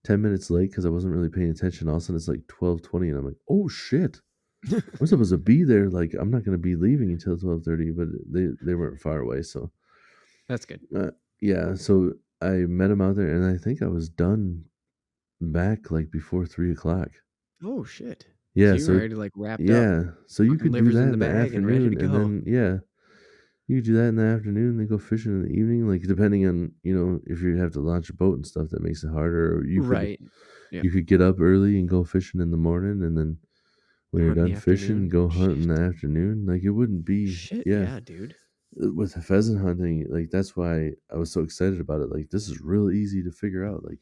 10 minutes late because I wasn't really paying attention. All of a sudden, it's like 12:20, and I'm like, "Oh shit! I'm supposed to be there. Like, I'm not going to be leaving until 12:30." But they weren't far away, so That's good. uh, yeah. So I met him out there, and I think I was done back like before 3 o'clock. Oh, shit. So Yeah. you were So already, like, wrapped up, yeah. So you fucking could do livers that in the in the bag and ready to afternoon, and go. then yeah, you could do that in the afternoon, then go fishing in the evening, like, depending on, if you have to launch a boat and stuff, that makes it harder, or Right. Yep. you could get up early and go fishing in the morning, and then when you're Hunt in the done fishing, afternoon. go hunt in the Shit. afternoon, like, it wouldn't be Shit, yeah. yeah, dude. With the pheasant hunting, like, that's why I was so excited about it, like, this is real easy to figure out, like,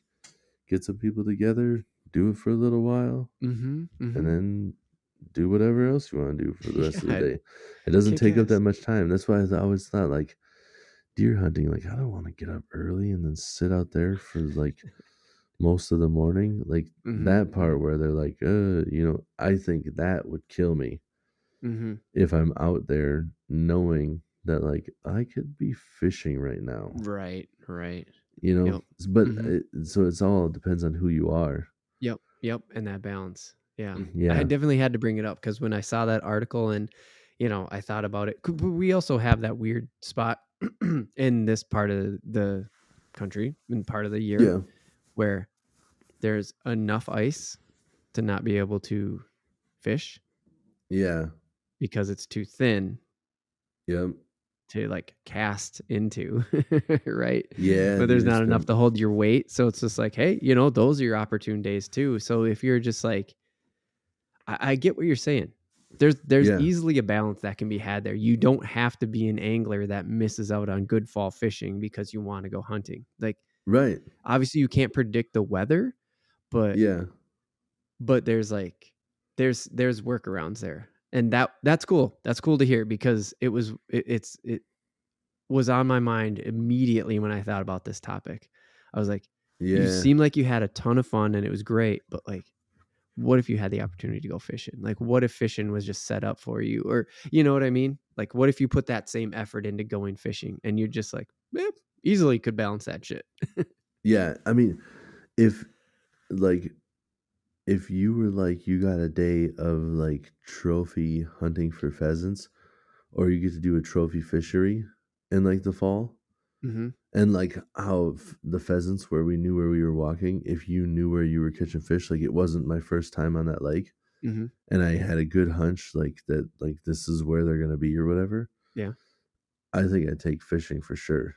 get some people together, do it for a little while, Mhm, and mhm. then do whatever else you wanna do for the rest of the Yeah, day. It doesn't kick take up that ass. much time, that's why I always thought, like, deer hunting, like, I don't wanna get up early and then sit out there for, like, most of the morning, like, Mhm, that part mhm, where they're like, I think that would kill me mhm. if I'm out there knowing that, like, I could be fishing right now, Right, right. you know? Yep. But Mhm. so it's all depends on who you are. Yep, yep, and that balance. Yeah. I Yeah. had definitely had to bring it up because when I saw that article and, I thought about it. We also have that weird spot in this part of the country, in part of the year, Yeah. where there's enough ice to not be able to fish Yeah. because it's too thin Yep. to, like, cast into, right? Yeah, But there's dude, it's not enough been to hold your weight, so it's just like, hey, those are your opportune days too. So if you're just like I get what you're saying. There's yeah. easily a balance that can be had there. You don't have to be an angler that misses out on good fall fishing because you wanna go hunting. Like, Right. obviously, you can't predict the weather, but Yeah. there's, like there's workarounds there, and that's cool. That's cool to hear because it was on my mind immediately when I thought about this topic. I was like, "You Yeah. seem like you had a ton of fun and it was great, but, like, what if you had the opportunity to go fishing? Like, what if fishing was just set up for you? Or, you know what I mean? Like, what if you put that same effort into going fishing and you're just like, eh, easily could balance that shit. Yeah, I mean, if, like if you were like you got a day of like trophy hunting for pheasants, or you get to do a trophy fishery in like the fall, Hmm. and like how the pheasants where we knew where we were walking, if you knew where you were catching fish, like it wasn't my first time on that lake, Hmm. and I had a good hunch like that, like this is where they're gonna be or whatever. Yeah, I think I'd take fishing for sure.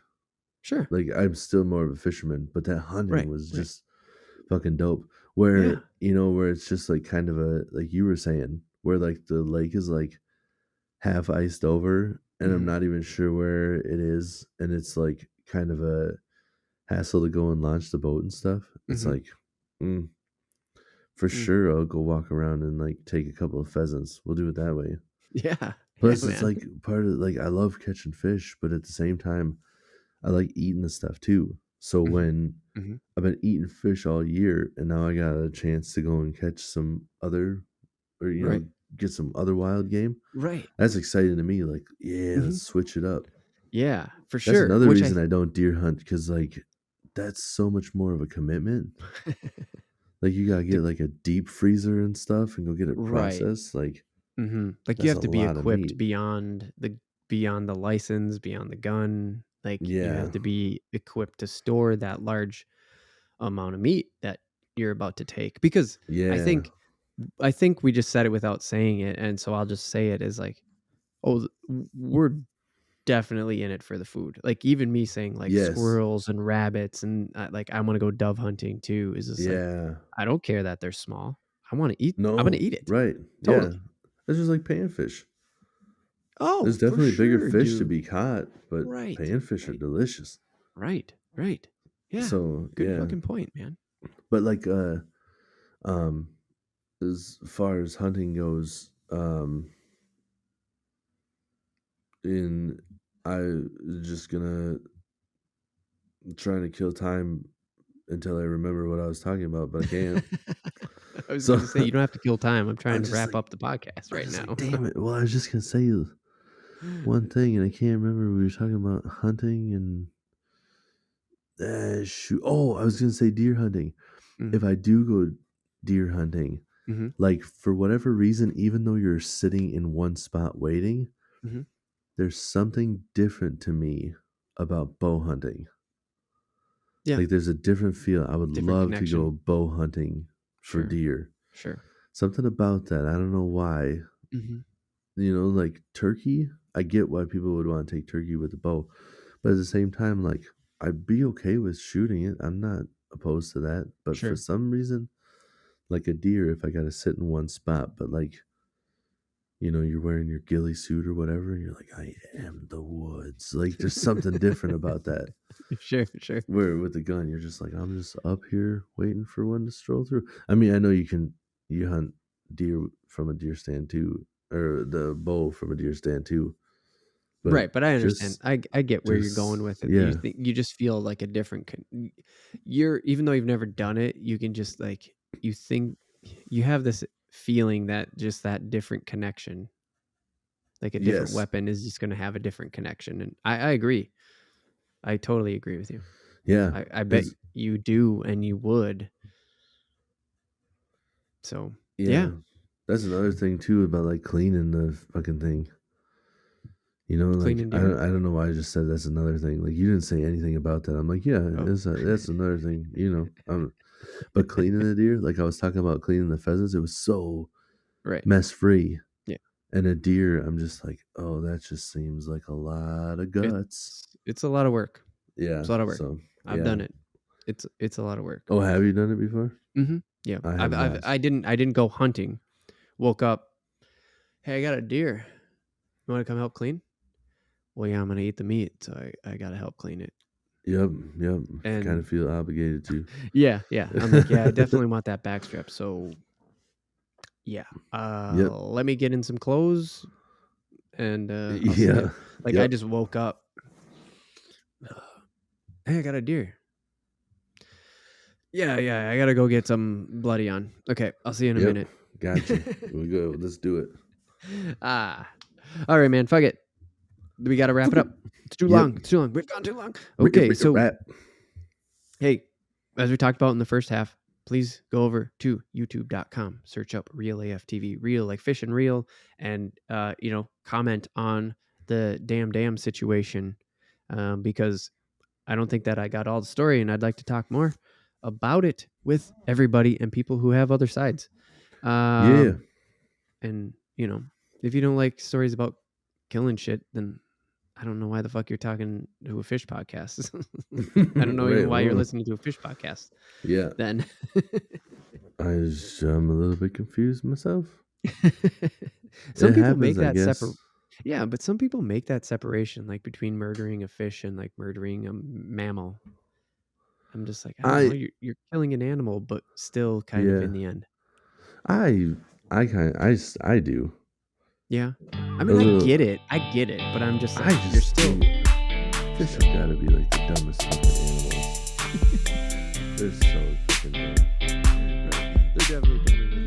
Sure. Like, I'm still more of a fisherman, but that hunting Right. was Right. just fucking dope. Where, Yeah. where it's just like kind of a like you were saying, where like the lake is like half iced over and I'm Hmm. not even sure where it is and it's like kind of a hassle to go and launch the boat and stuff. It's Hmm. like mm, for Mm. sure I'll go walk around and like take a couple of pheasants. We'll do it that way. Yeah. Yeah, Plus it's man. like part of like I love catching fish, but at the same time I like eating the stuff too. So Hmm. when Hmm. I've been eating fish all year and now I got a chance to go and catch some other or Right. get some other wild game. Right. That's exciting to me. Like, yeah, Hmm. let's switch it up. Yeah, for That's sure. another Which reason I don't deer hunt because like that's so much more of a commitment. Like you gotta to, get like a deep freezer and stuff and go get it right. processed. Like Like you that's have a to be lot of equipped meat. beyond the license, beyond the gun. Like you Yeah. have to be equipped to store that large amount of meat that you're about to take. Because I Yeah. think I think we just said it without saying it, and so I'll just say it as like, oh, we're definitely in it for the food. Like even me saying like Yes. squirrels and rabbits and like I want to go dove hunting too is just like Yeah. I don't care that they're small. I want to eat. I'm gonna No. eat it. Right. Yeah. Totally. It's just like panfish. Oh, There's for definitely bigger sure, fish to dude. be caught, but Right. panfish are Right. delicious. Right. Right. Yeah. So Good yeah. fucking point, man. But like um as far as hunting goes, in I just gonna trying to kill time until I remember what I was talking about, but I can't. I was So gonna say you don't have to kill time. I'm trying I'm to just wrap like up the podcast I'm right just now. like, damn it. Well, I was just gonna say one thing and I can't remember we were talking about hunting and shoot. Oh, I was gonna say deer hunting. Hmm. If I do go deer hunting, Hmm. like for whatever reason, even though you're sitting in one spot waiting, Hmm. there's something different to me about bow hunting. Yeah. Like there's a different feel. I would Different love to go connection. bow hunting for Sure. deer. Sure. Something about that. I don't know why. Hmm. Like turkey. I get why people would want to take turkey with the bow, but at the same time, like I'd be okay with shooting it. I'm not opposed to that. But for Sure. some reason, like a deer, if I got to sit in one spot, but like you're wearing your ghillie suit or whatever, and you're like, I am the woods. Like there's something different about that. Sure. Sure. Where with the gun, you're just like, I'm just up here waiting for one to stroll through. I mean, I know you hunt deer from a deer stand too, or the bow from a deer stand too, but Right, but I understand. just I get where you're just going with it. You yeah, think you just feel like a different you're even though you've never done it, you can just like you think you have this feeling that just that different connection, like a different yes, weapon is just going to have a different connection. And I agree. I totally agree with you. yeah, I bet because you do and you would. So, yeah, yeah, that's another thing too about like cleaning the fucking thing. Like cleaning I deer. don't, I don't know why I just said that's another thing. Like you didn't say anything about that. I'm like, yeah, Oh, that's another thing. But cleaning the deer, like I was talking about cleaning the pheasants, it was so right. mess free. Yeah. And a deer, I'm just like, oh, that just seems like a lot of guts. It's a lot of work. Yeah. It's a lot of work. So I've yeah. done it. It's a lot of work. Oh, have you done it before? Yeah. I have not. I didn't go hunting. Woke up. Hey, I got a deer. You want to come help clean? Well, yeah, I'm gonna eat the meat, so I gotta help clean it. Yep. Yep. Kind And of feel obligated to. yeah, yeah, I'm like, yeah, I definitely want that backstrap. So yeah, Yep. let me get in some clothes, and I'll see you. Yeah. Like I Yep. just woke up. Hey, I got a deer. Yeah, yeah, I gotta go get some bloody on. Okay, I'll see you in a Yep. minute. Gotcha. We go. Let's do it. Ah, all right, man. Fuck it. We got to wrap it up. It's too Yep. long. It's too long. We've gone too long. Rick Okay, Rick so rap. hey, as we talked about in the first half, please go over to youtube.com, search up Real AF TV, real like fish and real, and comment on the damn situation, because I don't think that I got all the story, and I'd like to talk more about it with everybody and people who have other sides. Yeah. And if you don't like stories about killing shit, then I don't know why the fuck you're talking to a fish podcast. I don't know even Right. why you're listening to a fish podcast. Yeah. Then I'm a little bit confused myself. some It people happens, make I that guess. yeah, but some people make that separation, like between murdering a fish and like murdering a mammal. I'm just like, I don't know, I you're killing an animal, but still kind of yeah. in the end. I do. Yeah. I A mean, little I get it, but I'm just I like, you're just still. think fish have gotta be like the dumbest fucking animals. They're so fucking dumb. They're definitely dumber than